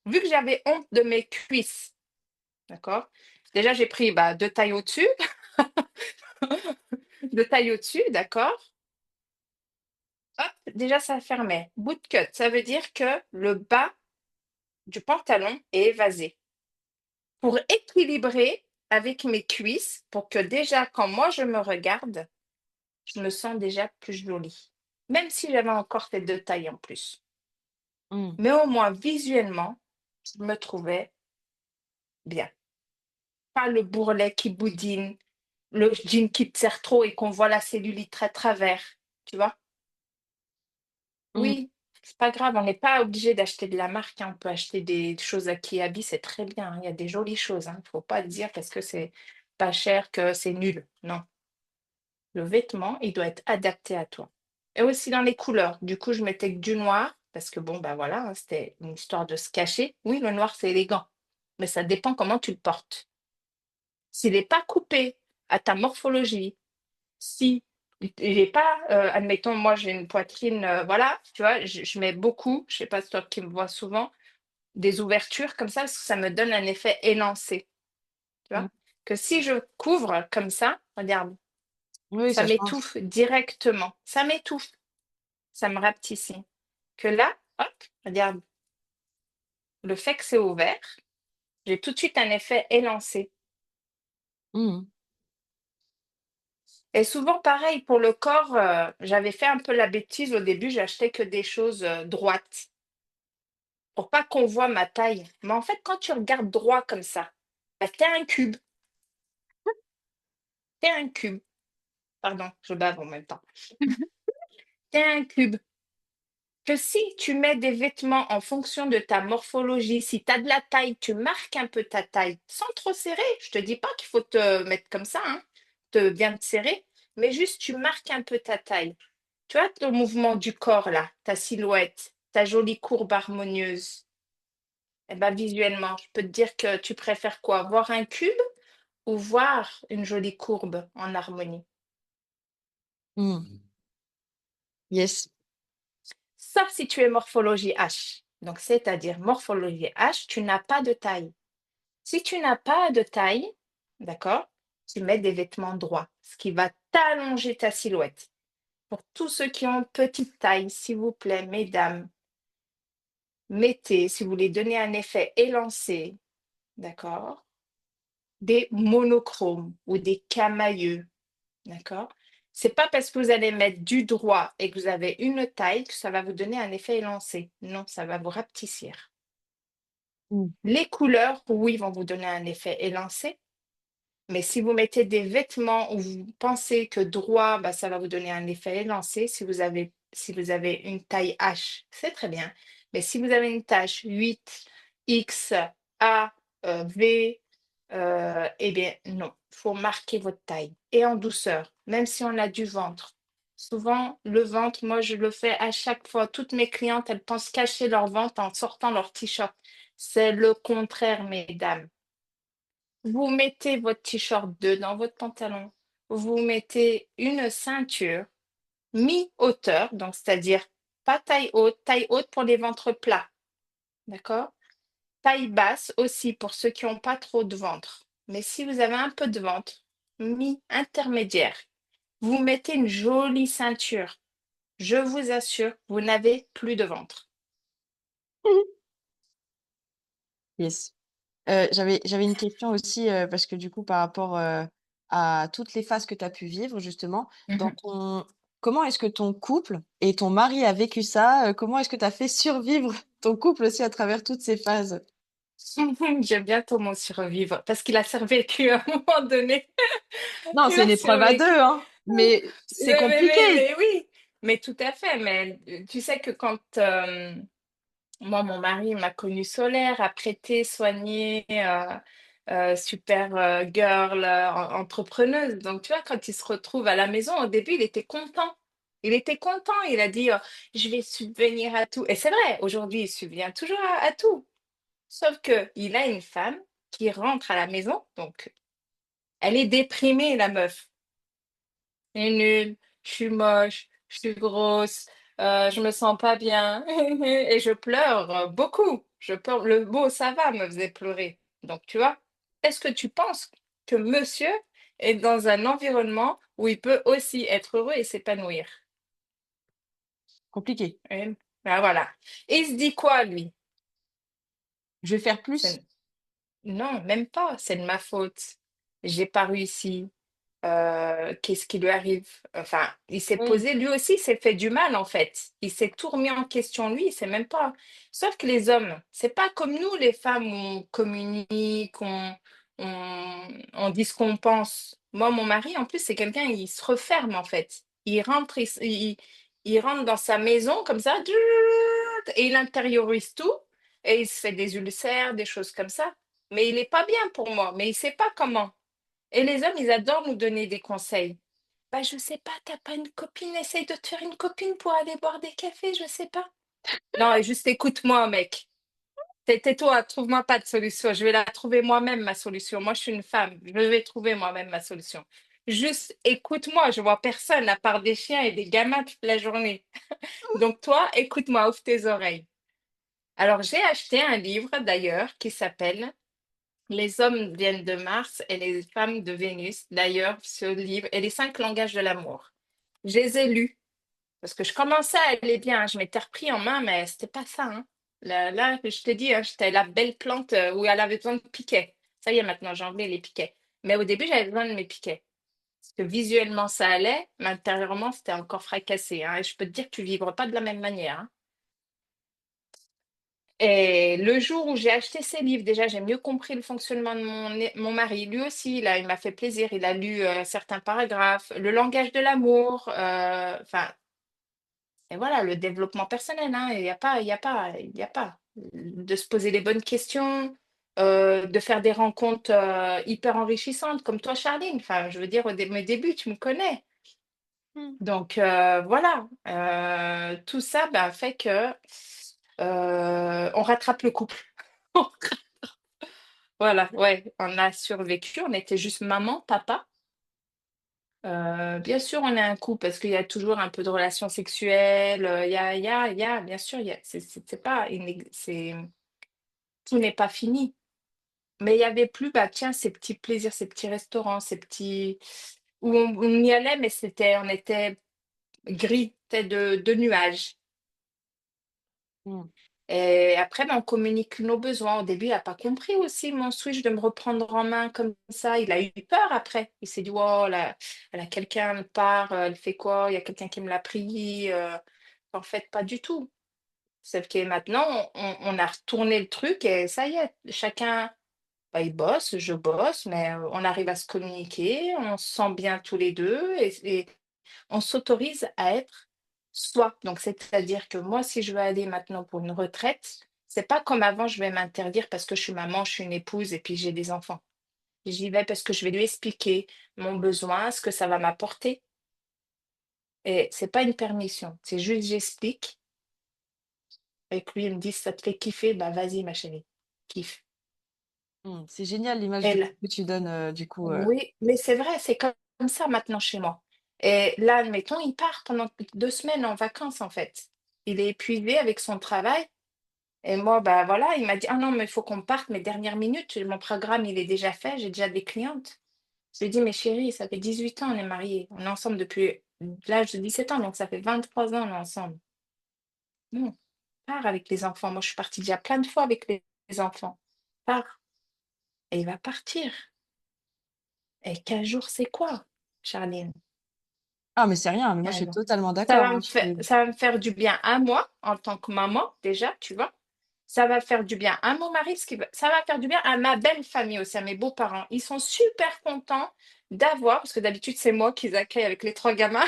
Vu que j'avais honte de mes cuisses, d'accord? Déjà, j'ai pris deux tailles au-dessus, deux tailles au-dessus, d'accord? Hop, déjà, ça fermait. Bootcut, ça veut dire que le bas du pantalon est évasé. Pour équilibrer avec mes cuisses, pour que déjà, quand moi je me regarde, je me sens déjà plus jolie. Même si j'avais encore ces deux tailles en plus. Mmh. Mais au moins, visuellement, je me trouvais bien. Pas le bourrelet qui boudine, le jean qui te serre trop et qu'on voit la cellulite à travers. Tu vois? Mmh. Oui, c'est pas grave, on n'est pas obligé d'acheter de la marque, hein. On peut acheter des choses à Kiabi, c'est très bien, hein. Il y a des jolies choses, hein. Faut pas dire parce que c'est pas cher que c'est nul. Non. Le vêtement, il doit être adapté à toi. Et aussi dans les couleurs. Du coup, je mettais que du noir parce que bon, voilà, hein, c'était une histoire de se cacher. Oui, le noir, c'est élégant, mais ça dépend comment tu le portes. S'il n'est pas coupé à ta morphologie, si il n'est pas, admettons, moi j'ai une poitrine, voilà, tu vois, je mets beaucoup, je sais pas si toi qui me vois souvent, des ouvertures comme ça, parce que ça me donne un effet élancé, tu Mmh. vois. Que si je couvre comme ça, regarde, Oui, ça ça change. m'étouffe directement. Ça m'étouffe, ça me rapetissit. Que là, hop, regarde, le fait que c'est ouvert, j'ai tout de suite un effet élancé. Mmh. Et souvent, pareil, pour le corps, j'avais fait un peu la bêtise au début, j'achetais que des choses droites pour pas qu'on voit ma taille. Mais en fait, quand tu regardes droit comme ça, t'es un cube. T'es un cube. Pardon, je bave en même temps. T'es un cube. Que si tu mets des vêtements en fonction de ta morphologie, si tu as de la taille, tu marques un peu ta taille sans trop serrer. Je te dis pas qu'il faut te mettre comme ça, hein, bien te serrer, mais juste tu marques un peu ta taille. Tu vois ton mouvement du corps là, ta silhouette, ta jolie courbe harmonieuse. Eh ben, visuellement, je peux te dire que tu préfères quoi? Voir un cube ou voir une jolie courbe en harmonie? Mmh. Yes. Sauf si tu es morphologie H. Donc, c'est-à-dire morphologie H, tu n'as pas de taille. Si tu n'as pas de taille, d'accord, tu mets des vêtements droits, ce qui va t'allonger ta silhouette. Pour tous ceux qui ont petite taille, s'il vous plaît, mesdames, mettez, si vous voulez donner un effet élancé, d'accord, des monochromes ou des camailleux, d'accord? C'est pas parce que vous allez mettre du droit et que vous avez une taille que ça va vous donner un effet élancé. Non, ça va vous rapetissir. Mm. Les couleurs, oui, vont vous donner un effet élancé, mais si vous mettez des vêtements où vous pensez que droit, bah, ça va vous donner un effet élancé, si vous avez une taille H, c'est très bien. Mais si vous avez une taille 8, X, A, V, eh bien non, il faut marquer votre taille et en douceur, même si on a du ventre. Souvent, le ventre, moi, je le fais à chaque fois. Toutes mes clientes, elles pensent cacher leur ventre en sortant leur t-shirt. C'est le contraire, mesdames. Vous mettez votre t-shirt dedans votre pantalon. Vous mettez une ceinture mi-hauteur, donc c'est-à-dire pas taille haute pour les ventres plats, d'accord? Taille basse aussi pour ceux qui n'ont pas trop de ventre. Mais si vous avez un peu de ventre, mi-intermédiaire, vous mettez une jolie ceinture. Je vous assure, vous n'avez plus de ventre. Yes. J'avais une question aussi, parce que du coup, par rapport, à toutes les phases que tu as pu vivre justement, dans Mhm. ton comment est-ce que ton couple et ton mari a vécu ça? Comment est-ce que tu as fait survivre ton couple aussi à travers toutes ces phases? J'aime bien ton mot survivre parce qu'il a survécu à un moment donné. Non, Il c'est a une épreuve à 2, survécu. hein, mais c'est Mais compliqué. oui, mais tout à fait. Mais tu sais que quand moi, mon mari m'a connue solaire, apprêtée, soignée, super girl, entrepreneuse. Donc, tu vois, quand il se retrouve à la maison, au début, il était content. Il était content. Il a dit, je vais subvenir à tout. Et c'est vrai, aujourd'hui, il subvient toujours à tout. Sauf que il a une femme qui rentre à la maison. Donc, elle est déprimée, la meuf. C'est nul, je suis moche, je suis grosse, je me sens pas bien et je pleure beaucoup. Je pleure, le mot ça va me faisait pleurer. Donc tu vois, est-ce que tu penses que monsieur est dans un environnement où il peut aussi être heureux et s'épanouir? Compliqué. Et ben voilà. Et il se dit quoi lui? Je vais faire plus. C'est- Non, même pas, c'est de ma faute. J'ai pas réussi. Qu'est-ce qui lui arrive? Enfin, il s'est Oui. posé, lui aussi, il s'est fait du mal en fait. Il s'est tout remis en question lui, il sait même pas. Sauf que les hommes, c'est pas comme nous, les femmes, on communique, on dit ce qu'on pense. Moi, mon mari, en plus, c'est quelqu'un, il se referme en fait. Il rentre dans sa maison comme ça, et il intériorise tout, et il se fait des ulcères, des choses comme ça. Mais il est pas bien pour moi, mais il sait pas comment. Et les hommes, ils adorent nous donner des conseils. Bah, je sais pas, t'as pas une copine, essaye de te faire une copine pour aller boire des cafés, je sais pas. Non, et juste écoute-moi, mec. Tais-toi, trouve-moi pas de solution. Je vais la trouver moi-même, ma solution. Moi, je suis une femme. Je vais trouver moi-même ma solution. Juste écoute-moi, je vois personne à part des chiens et des gamins toute la journée. Donc toi, écoute-moi, ouvre tes oreilles. Alors, j'ai acheté un livre d'ailleurs qui s'appelle Les hommes viennent de Mars et les femmes de Vénus. D'ailleurs, ce livre et les 5 langages de l'amour. Je les ai lus parce que je commençais à aller bien. Je m'étais repris en main, mais c'était pas ça, hein. Là, je t'ai dit, hein, j'étais la belle plante où elle avait besoin de piquets. Ça y est, maintenant, j'ai enlevé les piquets. Mais au début, j'avais besoin de mes piquets. Parce que visuellement, ça allait, mais intérieurement, c'était encore fracassé, hein. Et je peux te dire que tu vibres pas de la même manière, hein. Et le jour où j'ai acheté ces livres, déjà, j'ai mieux compris le fonctionnement de mon mari. Lui aussi, là, il m'a fait plaisir. Il a lu certains paragraphes, le langage de l'amour, enfin, et voilà, le développement personnel, hein. Il n'y a pas, il y a pas, il y a pas. De se poser les bonnes questions, de faire des rencontres hyper enrichissantes, comme toi, Charline. Enfin, je veux dire, mes débuts, tu me connais. Mmh. Donc, voilà, tout ça, bah, fait que on rattrape le couple. Voilà, ouais, on a survécu, on était juste maman, papa. Bien sûr, on est un couple parce qu'il y a toujours un peu de relations sexuelles, bien sûr, c'est pas, tout n'est pas fini. Mais il y avait plus, bah tiens, ces petits plaisirs, ces petits restaurants, ces petits, où on y allait, mais on était gris, tu sais, de nuages. Mmh. Et après, ben, on communique nos besoins. Au début, il a pas compris aussi mon switch de me reprendre en main comme ça. Il a eu peur après. Il s'est dit: «Oh là, elle a quelqu'un, elle part, elle fait quoi? Il y a quelqu'un qui me l'a pris», en fait, pas du tout. Sauf que maintenant, on a retourné le truc et ça y est, chacun, bah, il bosse, je bosse, mais on arrive à se communiquer, on se sent bien tous les 2 et on s'autorise à être soi. Donc, c'est-à-dire que moi, si je veux aller maintenant pour une retraite, c'est pas comme avant, je vais m'interdire parce que je suis maman, je suis une épouse et puis j'ai des enfants. J'y vais parce que je vais lui expliquer mon besoin, ce que ça va m'apporter et c'est pas une permission, c'est juste j'explique et que lui, il me dit: «Ça te fait kiffer? Bah, vas-y ma chérie, kiffe». Mmh. C'est génial l'image Et de là couple que tu donnes, du coup, oui, mais c'est vrai, c'est comme ça maintenant chez moi. Et là, admettons, il part pendant 2 semaines en vacances, en fait. Il est épuisé avec son travail et moi, bah, voilà, il m'a dit: «Ah non, mais il faut qu'on parte, mais dernière minute, mon programme, il est déjà fait, j'ai déjà des clientes». Je lui ai dit: «Mais chérie, ça fait 18 ans, on est mariés, on est ensemble depuis l'âge de 17 ans, donc ça fait 23 ans, on est ensemble. Non, pars avec les enfants». Moi, je suis partie déjà plein de fois avec les enfants. Pars et il va partir et 15 jours, c'est quoi, Charline? ah mais c'est rien, mais moi je 15 suis jours. totalement d'accord, hein, Ça va me faire du bien à moi, en tant que maman, déjà, tu vois? Ça va faire du bien à mon mari, ça va faire du bien à ma belle famille aussi, à mes beaux-parents. Ils sont super contents d'avoir parce que d'habitude, c'est moi qu'ils accueillent avec les 3 gamins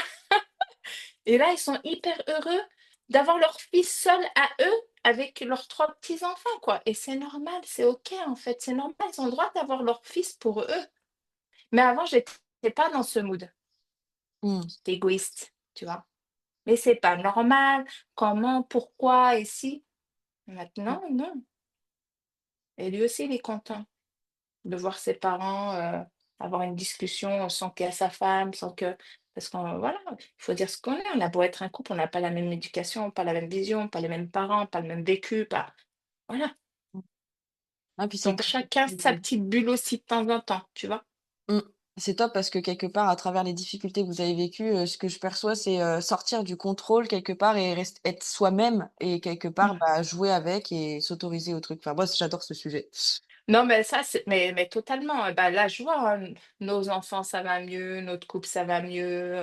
et là, ils sont hyper heureux d'avoir leur fils seul à eux avec leurs 3 petits-enfants, quoi et c'est normal, c'est OK, en fait, c'est normal. Ils ont le droit d'avoir leur fils pour eux. Mais avant, j'étais pas dans ce mood. mmh, J'étais égoïste, tu vois? Mais c'est pas normal, comment, pourquoi et si? mmh. Maintenant, non. Et lui aussi, il est content de voir ses parents, avoir une discussion sans qu'il y a sa femme, sans que parce qu'on voilà, il faut dire ce qu'on est. On a beau être un couple, on n'a pas la même éducation, pas la même vision, pas les mêmes parents, pas le même vécu, pas voilà. Mmh. Ah puis c'est Donc top chacun sa petite bulle aussi de temps en temps, tu vois? mmh, c'est top parce que quelque part, à travers les difficultés que vous avez vécues, ce que je perçois, c'est, sortir du contrôle quelque part et être soi-même et quelque part, Mmh. bah, jouer avec et s'autoriser au truc. Enfin moi, j'adore ce sujet. Non, mais ça, c'est mais totalement, bah, là, je vois, hein, nos enfants, ça va mieux, notre couple, ça va mieux,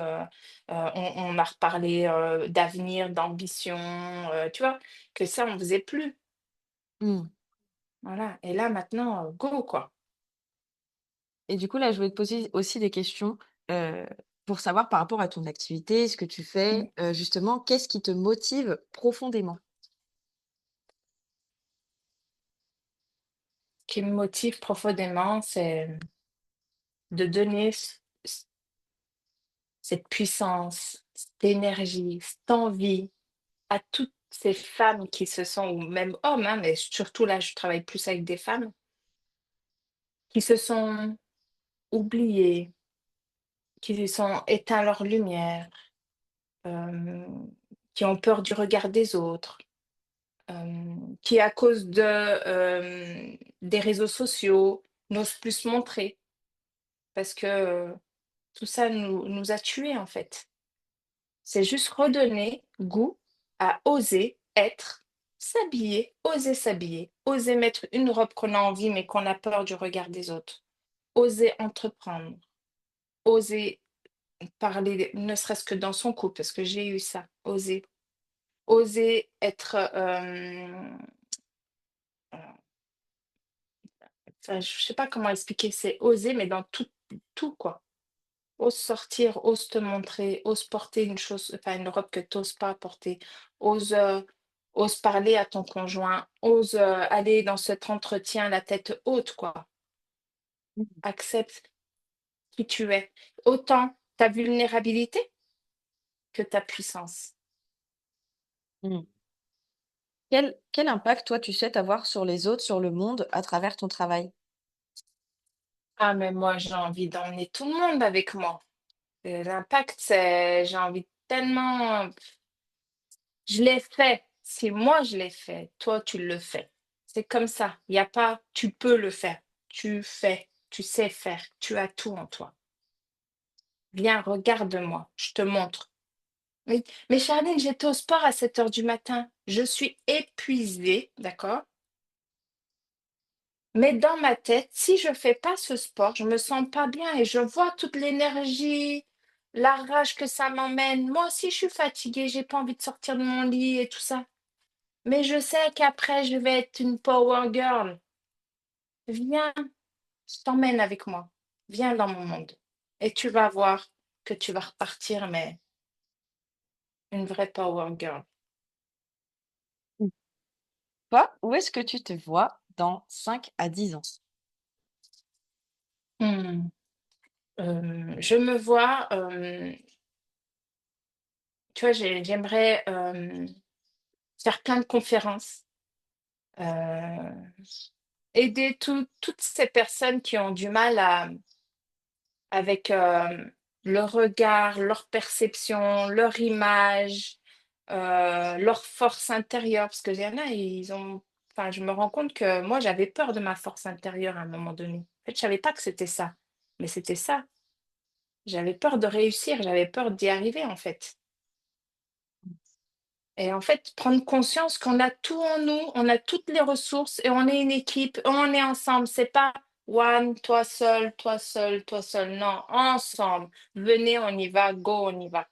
on a reparlé, d'avenir, d'ambition, tu vois? Que ça, on faisait plus, Mmh. voilà et là, maintenant, go, quoi. Et du coup, là, je voulais te poser aussi des questions, heu, pour savoir par rapport à ton activité, ce que tu Mmh. fais, justement, qu'est-ce qui te motive profondément? Ce qui me motive profondément, c'est de donner cette puissance, cette énergie, cette envie à toutes ces femmes qui se sont ou même hommes, hein, mais surtout là, je travaille plus avec des femmes, qui se sont oubliées, qui sont éteints leur lumière, hem, qui ont peur du regard des autres, qui à cause des réseaux sociaux, n'osent plus se montrer parce que, tout ça nous a tués, en fait. C'est juste redonner goût à oser être, s'habiller, oser mettre une robe qu'on a envie mais qu'on a peur du regard des autres, oser entreprendre, oser parler, ne serait-ce que dans son couple, parce que j'ai eu ça, oser être, enfin, je sais pas comment expliquer, c'est oser, mais dans tout, quoi. Ose sortir, ose te montrer, ose porter une chose, enfin une robe que tu oses pas porter, ose, ose parler à ton conjoint, ose, aller dans cet entretien la tête haute, quoi. Mmh. Accepte qui tu es, autant ta vulnérabilité que ta puissance. Mmh. Quel impact, toi, tu souhaites avoir sur les autres, sur le monde, à travers ton travail? Ah mais moi j'ai envie d'emmener tout le monde avec moi. L'impact c'est j'ai envie tellement je l'ai fait. Si moi je l'ai fait, toi tu le fais. C'est comme ça. Il y a pas tu peux le faire. Tu fais, tu sais faire, tu as tout en toi. Viens, regarde-moi, je te montre. Oui, mais Charline, j'étais au sport à 7 heures du matin. Je suis épuisée, d'accord? Mais dans ma tête, si je fais pas ce sport, je me sens pas bien et je vois toute l'énergie, la rage que ça m'emmène. Moi aussi, je suis fatiguée, j'ai pas envie de sortir de mon lit et tout ça. Mais je sais qu'après, je vais être une power girl. Viens, je t'emmène avec moi. Viens dans mon monde. Et tu vas voir que tu vas repartir, mais une vraie power girl. Mmh. Toi, où est-ce que tu te vois dans 5 à 10 ans? Hmm. Je me vois, tu vois, j'aimerais faire plein de conférences, euh, aider toutes ces personnes qui ont du mal avec le regard, leur perception, leur image, leur force intérieure. Parce qu'il y en a, ils ont. Enfin, je me rends compte que moi, j'avais peur de ma force intérieure à un moment donné. En fait, je savais pas que c'était ça, mais c'était ça. J'avais peur de réussir, j'avais peur d'y arriver, en fait. Et en fait, prendre conscience qu'on a tout en nous, on a toutes les ressources et on est une équipe, on est ensemble. C'est pas one, toi seul, toi seul, toi seul. Non, ensemble. Venez, on y va, go, on y va.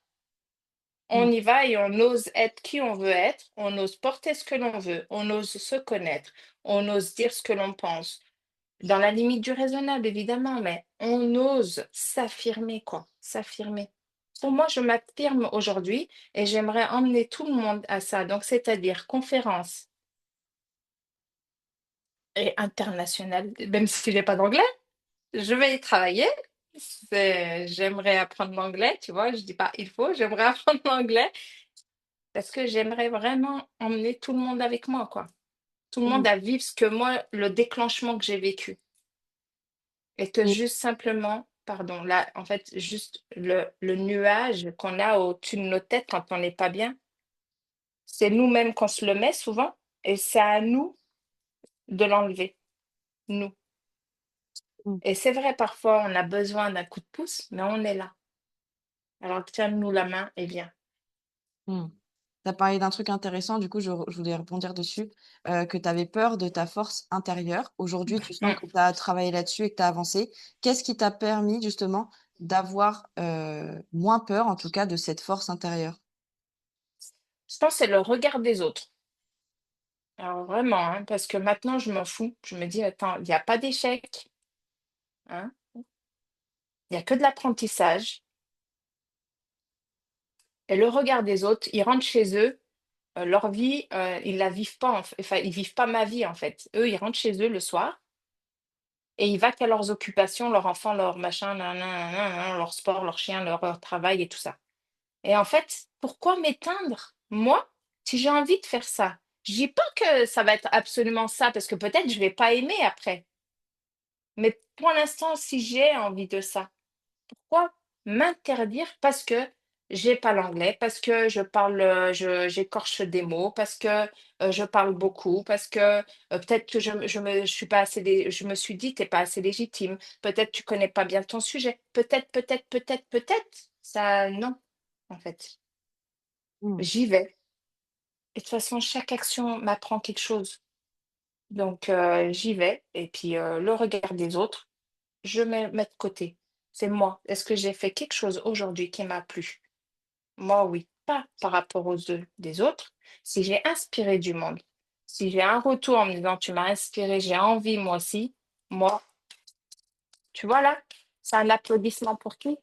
Mmh. On y va et on ose être qui on veut être, on ose porter ce que l'on veut, on ose se connaître, on ose dire ce que l'on pense. Dans la limite du raisonnable, évidemment, mais on ose s'affirmer, quoi, s'affirmer. Pour moi, je m'affirme aujourd'hui et j'aimerais emmener tout le monde à ça. Donc, c'est-à-dire conférence et internationale, même si je n'ai pas d'anglais, je vais y travailler. J'aimerais apprendre l'anglais, tu vois, je dis pas il faut, j'aimerais apprendre l'anglais parce que j'aimerais vraiment emmener tout le monde avec moi, quoi. Tout le Mmh. monde à vivre ce que moi, le déclenchement que j'ai vécu. Et que Mmh. juste simplement, pardon, là, en fait, juste le nuage qu'on a au-dessus de nos têtes quand on n'est pas bien, c'est nous-mêmes qu'on se le met souvent et c'est à nous de l'enlever, nous. Mmh. Et c'est vrai, parfois, on a besoin d'un coup de pouce, mais on est là. Alors tiens-nous la main et viens. Mmh. Tu as parlé d'un truc intéressant, du coup, je voulais rebondir dessus, que tu avais peur de ta force intérieure. Aujourd'hui, tu sens Mm. que tu as travaillé là-dessus et que tu as avancé. Qu'est-ce qui t'a permis justement d'avoir, moins peur, en tout cas, de cette force intérieure? Je pense que c'est le regard des autres. Alors vraiment, hein, parce que maintenant, je m'en fous. Je me dis, attends, il n'y a pas d'échec, hein, il n'y a que de l'apprentissage. Et le regard des autres, ils rentrent chez eux. Leur vie, ils la vivent pas enfin, ils vivent pas ma vie, en fait. Eux, ils rentrent chez eux le soir et ils vaquent à leurs occupations, leurs enfants, leurs machins, nin nin nin nin nin, leur sport, leur chien, leur travail et tout ça. Et en fait, pourquoi m'éteindre? Moi, si j'ai envie de faire ça, je dis pas que ça va être absolument ça parce que peut-être je vais pas aimer après. Mais pour l'instant, si j'ai envie de ça, pourquoi m'interdire parce que j'ai pas l'anglais, parce que je parle, j'écorche des mots, parce que je parle beaucoup, parce que peut-être que je suis pas assez, je me suis dit, t'es pas assez légitime, peut-être tu connais pas bien ton sujet, peut-être, ça, non, en fait, Mmh. j'y vais. Et de toute façon, chaque action m'apprend quelque chose. Donc, j'y vais. Et puis, le regard des autres, je mets de côté. C'est moi. Est-ce que j'ai fait quelque chose aujourd'hui qui m'a plu? Moi, oui, pas par rapport aux œufs des autres. Si j'ai inspiré du monde, si j'ai un retour en me disant tu m'as inspiré, j'ai envie moi aussi, moi, tu vois là, c'est un applaudissement pour qui?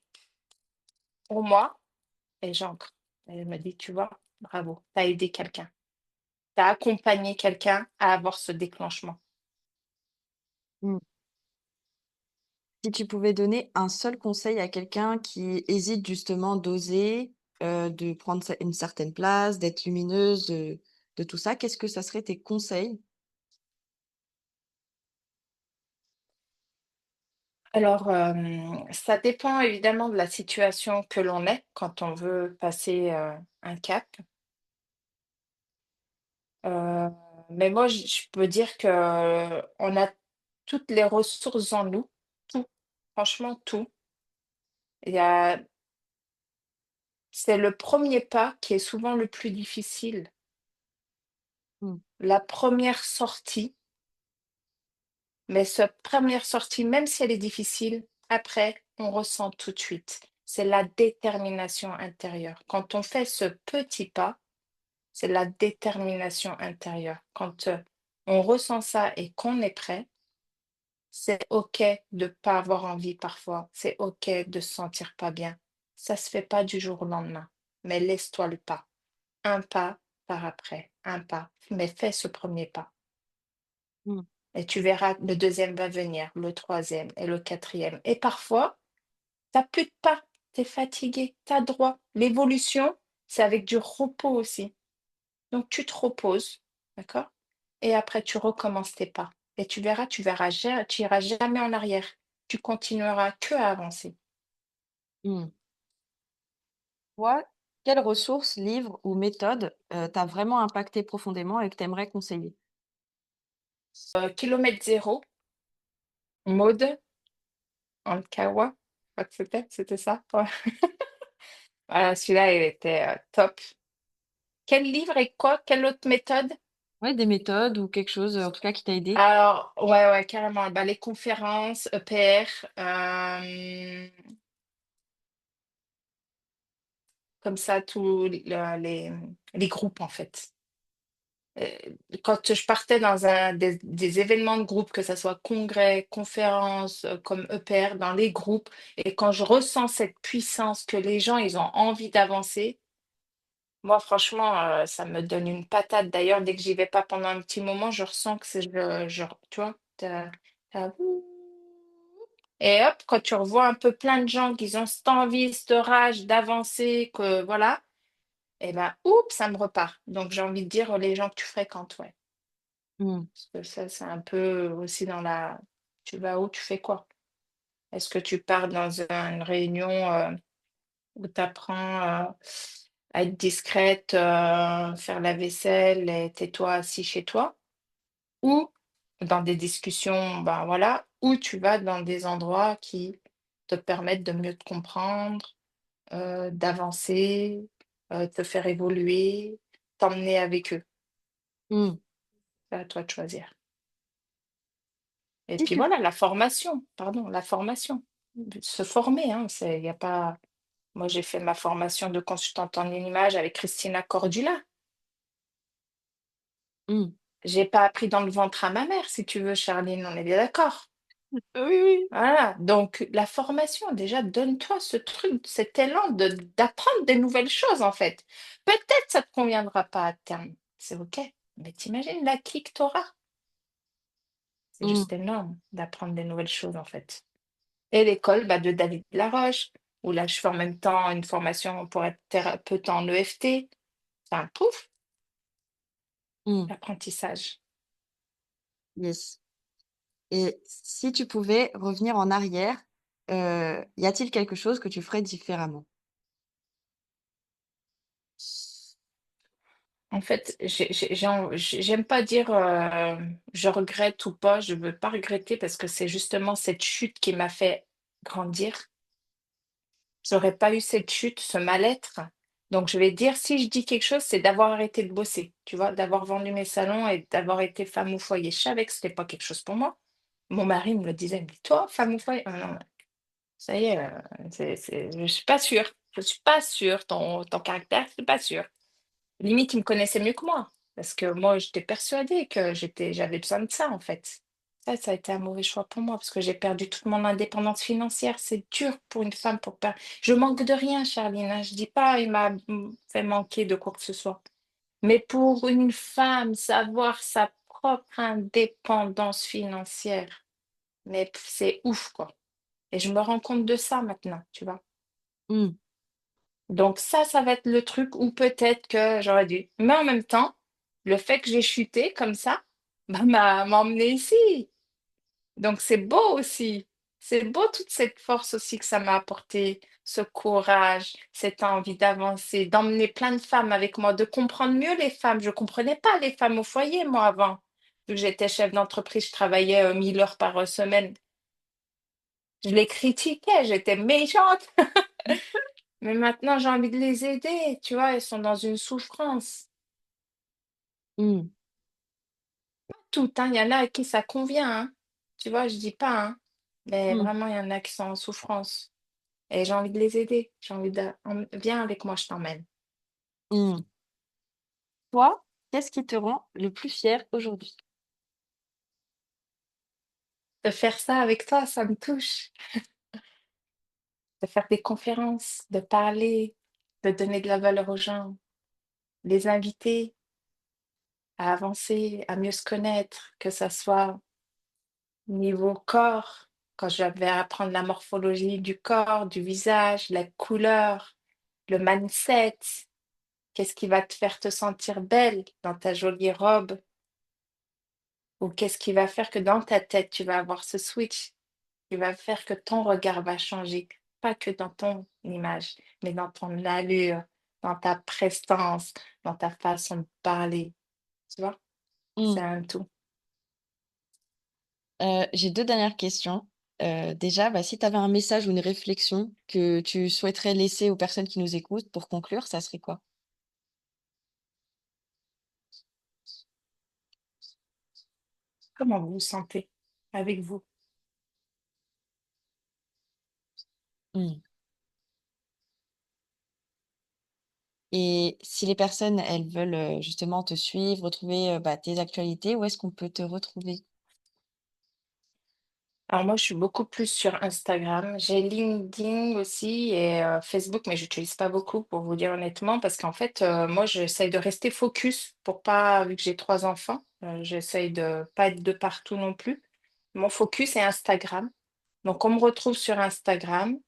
Pour moi, et j'ancre. Et je me dis, tu vois, bravo, tu as aidé quelqu'un, tu as accompagné quelqu'un à avoir ce déclenchement. Mmh. Si tu pouvais donner un seul conseil à quelqu'un qui hésite justement d'oser, de prendre une certaine place, d'être lumineuse, de tout ça, qu'est-ce que ça serait tes conseils? Alors, ça dépend évidemment de la situation que l'on est quand on veut passer un cap. Heu, mais moi, je peux dire que on a toutes les ressources en nous, tout, franchement tout. Il y a c'est le premier pas qui est souvent le plus difficile. Mm. La première sortie, mais cette première sortie, même si elle est difficile, après, on ressent tout de suite. C'est la détermination intérieure. Quand on fait ce petit pas, c'est la détermination intérieure. Quand on ressent ça et qu'on est prêt, c'est OK de pas avoir envie parfois. C'est OK de se sentir pas bien. Ça se fait pas du jour au lendemain. Mais laisse-toi le pas. Un pas par après, un pas. Mais fais ce premier pas. Mm. Et tu verras, le deuxième va venir, le troisième et le quatrième. Et parfois, t'as plus de pas. Tu es fatigué. Tu as droit. L'évolution, c'est avec du repos aussi. Donc, tu te reposes, d'accord? Et après, tu recommences tes pas. Et tu iras jamais en arrière. Tu continueras que à avancer. Mm. Toi, quelles ressources, livres ou méthodes t'a vraiment impacté profondément et que tu aimerais conseiller? Kilomètre zéro, Maude Ankawa, je crois que c'était ça. Ouais. Voilà, celui-là, il était top. Quel livre et quoi? Quelle autre méthode? Ouais, des méthodes ou quelque chose, en tout cas qui t'a aidé? Alors, ouais, ouais, carrément. Bah, les conférences, EPR, comme ça, tous les groupes, en fait. Quand je partais dans des événements de groupe, que ce soit congrès, conférences, comme EPR, dans les groupes, et quand je ressens cette puissance que les gens, ils ont envie d'avancer, moi, franchement, ça me donne une patate. D'ailleurs, dès que j'y vais pas pendant un petit moment, je ressens que c'est, tu vois, t'as- et hop, quand tu revois un peu plein de gens qui ont cette envie, cette rage d'avancer, que voilà, et ben, oups, ça me repart. Donc, j'ai envie de dire les gens que tu fréquentes, ouais. Mmh. Parce que ça, c'est un peu aussi dans la... Tu vas où, tu fais quoi? Est-ce que tu pars dans une réunion où tu apprends à être discrète, faire la vaisselle et tais-toi assis chez toi? Ou dans des discussions, ben voilà, ou tu vas dans des endroits qui te permettent de mieux te comprendre, d'avancer, te faire évoluer, t'emmener avec eux. Mmh. C'est à toi de choisir. Et Si puis tu voilà, la formation, pardon, la formation. Se former, hein, il y a pas. Moi, j'ai fait ma formation de consultante en image avec Christina Cordula. Mmh. J'ai pas appris dans le ventre à ma mère, si tu veux, Charline, on est bien d'accord. Oui, oui. Voilà, donc la formation, déjà, donne-toi ce truc, cet élan d'apprendre des nouvelles choses, en fait. Peut-être ça te conviendra pas à terme, c'est OK, mais t'imagines la clique t'auras. C'est Mmh. juste énorme d'apprendre des nouvelles choses, en fait. Et l'école bah, de David Laroche, où là, je fais en même temps une formation pour être thérapeute en EFT. Enfin, pouf, Mmh. l'apprentissage. Yes. Et si tu pouvais revenir en arrière, y a-t-il quelque chose que tu ferais différemment? En fait, j'aime pas dire je regrette ou pas, je veux pas regretter parce que c'est justement cette chute qui m'a fait grandir. J'aurais pas eu cette chute, ce mal-être. Donc, je vais dire, si je dis quelque chose, c'est d'avoir arrêté de bosser, tu vois, d'avoir vendu mes salons et d'avoir été femme au foyer. Je savais que c'était pas quelque chose pour moi. Mon mari me le disait, mais toi, femme au foyer, ah non, ça y est, je suis pas sûre. Je suis pas sûre, ton caractère, je suis pas sûre. Limite, il me connaissait mieux que moi. Parce que moi, j'étais persuadée que j'avais besoin de ça, en fait. Ça a été un mauvais choix pour moi parce que j'ai perdu toute mon indépendance financière. C'est dur pour une femme pour perdre. Je manque de rien, Charline, hein. Je dis pas, il m'a fait manquer de quoi que ce soit. Mais pour une femme, savoir sa propre indépendance financière, mais c'est ouf, quoi. Et je me rends compte de ça maintenant, tu vois. Mmh. Donc ça va être le truc où peut-être que j'aurais dû. Mais en même temps, le fait que j'ai chuté comme ça, bah, m'a emmené ici. Donc c'est beau aussi. C'est beau toute cette force aussi que ça m'a apporté, ce courage, cette envie d'avancer, d'emmener plein de femmes avec moi, de comprendre mieux les femmes. Je comprenais pas les femmes au foyer, moi, avant. Vu que j'étais chef d'entreprise, je travaillais 1000 heures par semaine. Je les critiquais, j'étais méchante. Mais maintenant, j'ai envie de les aider, tu vois? Ils sont dans une souffrance. Mmh. Toutes, hein, il y en a à qui ça convient, hein. Tu vois? Je dis pas, hein, mais Mmh. vraiment, il y en a qui sont en souffrance et j'ai envie de les aider. J'ai envie de viens avec moi, je t'emmène. Mmh. Toi, qu'est-ce qui te rend le plus fier aujourd'hui? De faire ça avec toi, ça me touche. De faire des conférences, de parler, de donner de la valeur aux gens, les inviter à avancer, à mieux se connaître, que ça soit niveau corps, quand je vais apprendre la morphologie du corps, du visage, la couleur, le mindset. Qu'est-ce qui va te faire te sentir belle dans ta jolie robe? Ou qu'est-ce qui va faire que dans ta tête, tu vas avoir ce switch qui va faire que ton regard va changer, pas que dans ton image, mais dans ton allure, dans ta prestance, dans ta façon de parler, tu vois? C'est Mmh. un tout. J'ai 2 dernières questions. Déjà, bah, si tu avais un message ou une réflexion que tu souhaiterais laisser aux personnes qui nous écoutent pour conclure, ça serait quoi? Comment vous vous sentez avec vous? Mmh. Et si les personnes, elles veulent, justement te suivre, retrouver, bah, tes actualités, où est-ce qu'on peut te retrouver? Alors moi, je suis beaucoup plus sur Instagram. J'ai LinkedIn aussi et Facebook, mais j'utilise pas beaucoup pour vous dire honnêtement, parce qu'en fait, moi, j'essaye de rester focus pour pas, vu que j'ai 3 enfants, j'essaye de pas être de partout non plus. Mon focus est Instagram. Donc on me retrouve sur Instagram,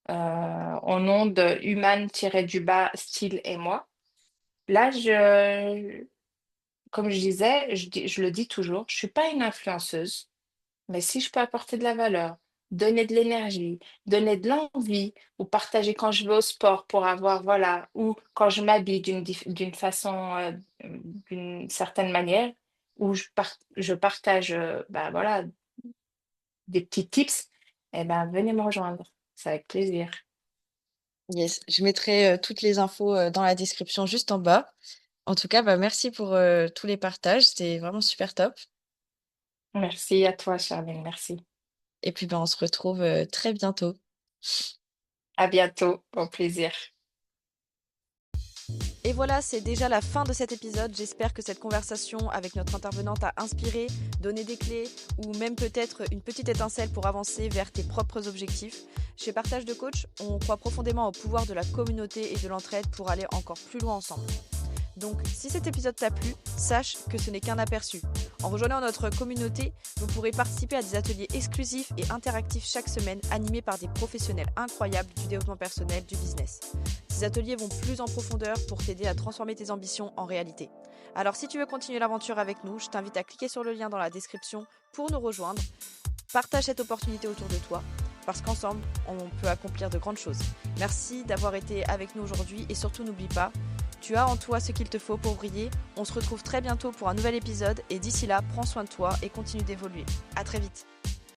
au nom de human-du-bas style et moi. Là, comme je disais, je le dis toujours, je suis pas une influenceuse. Mais si je peux apporter de la valeur, donner de l'énergie, donner de l'envie ou partager quand je vais au sport pour avoir, voilà, ou quand je m'habille d'une façon, d'une certaine manière, ou je partage, bah, voilà, des petits tips, eh ben, venez me rejoindre. C'est avec plaisir. Yes, je mettrai, toutes les infos, dans la description juste en bas. En tout cas, bah, merci pour, tous les partages, c'était vraiment super top Merci à toi, Charline, merci. et puis, bah, on se retrouve, très bientôt. À bientôt, au plaisir. Et voilà, c'est déjà la fin de cet épisode. J'espère que cette conversation avec notre intervenante a inspiré, donné des clés ou même peut-être une petite étincelle pour avancer vers tes propres objectifs. Chez Partage de Coach, on croit profondément au pouvoir de la communauté et de l'entraide pour aller encore plus loin ensemble. Donc, si cet épisode t'a plu, sache que ce n'est qu'un aperçu. En rejoignant notre communauté, vous pourrez participer à des ateliers exclusifs et interactifs chaque semaine, animés par des professionnels incroyables du développement personnel, du business. Ces ateliers vont plus en profondeur pour t'aider à transformer tes ambitions en réalité. Alors, si tu veux continuer l'aventure avec nous, je t'invite à cliquer sur le lien dans la description pour nous rejoindre. Partage cette opportunité autour de toi, parce qu'ensemble, on peut accomplir de grandes choses. Merci d'avoir été avec nous aujourd'hui et surtout n'oublie pas, tu as en toi ce qu'il te faut pour briller. On se retrouve très bientôt pour un nouvel épisode et d'ici là, prends soin de toi et continue d'évoluer. À très vite.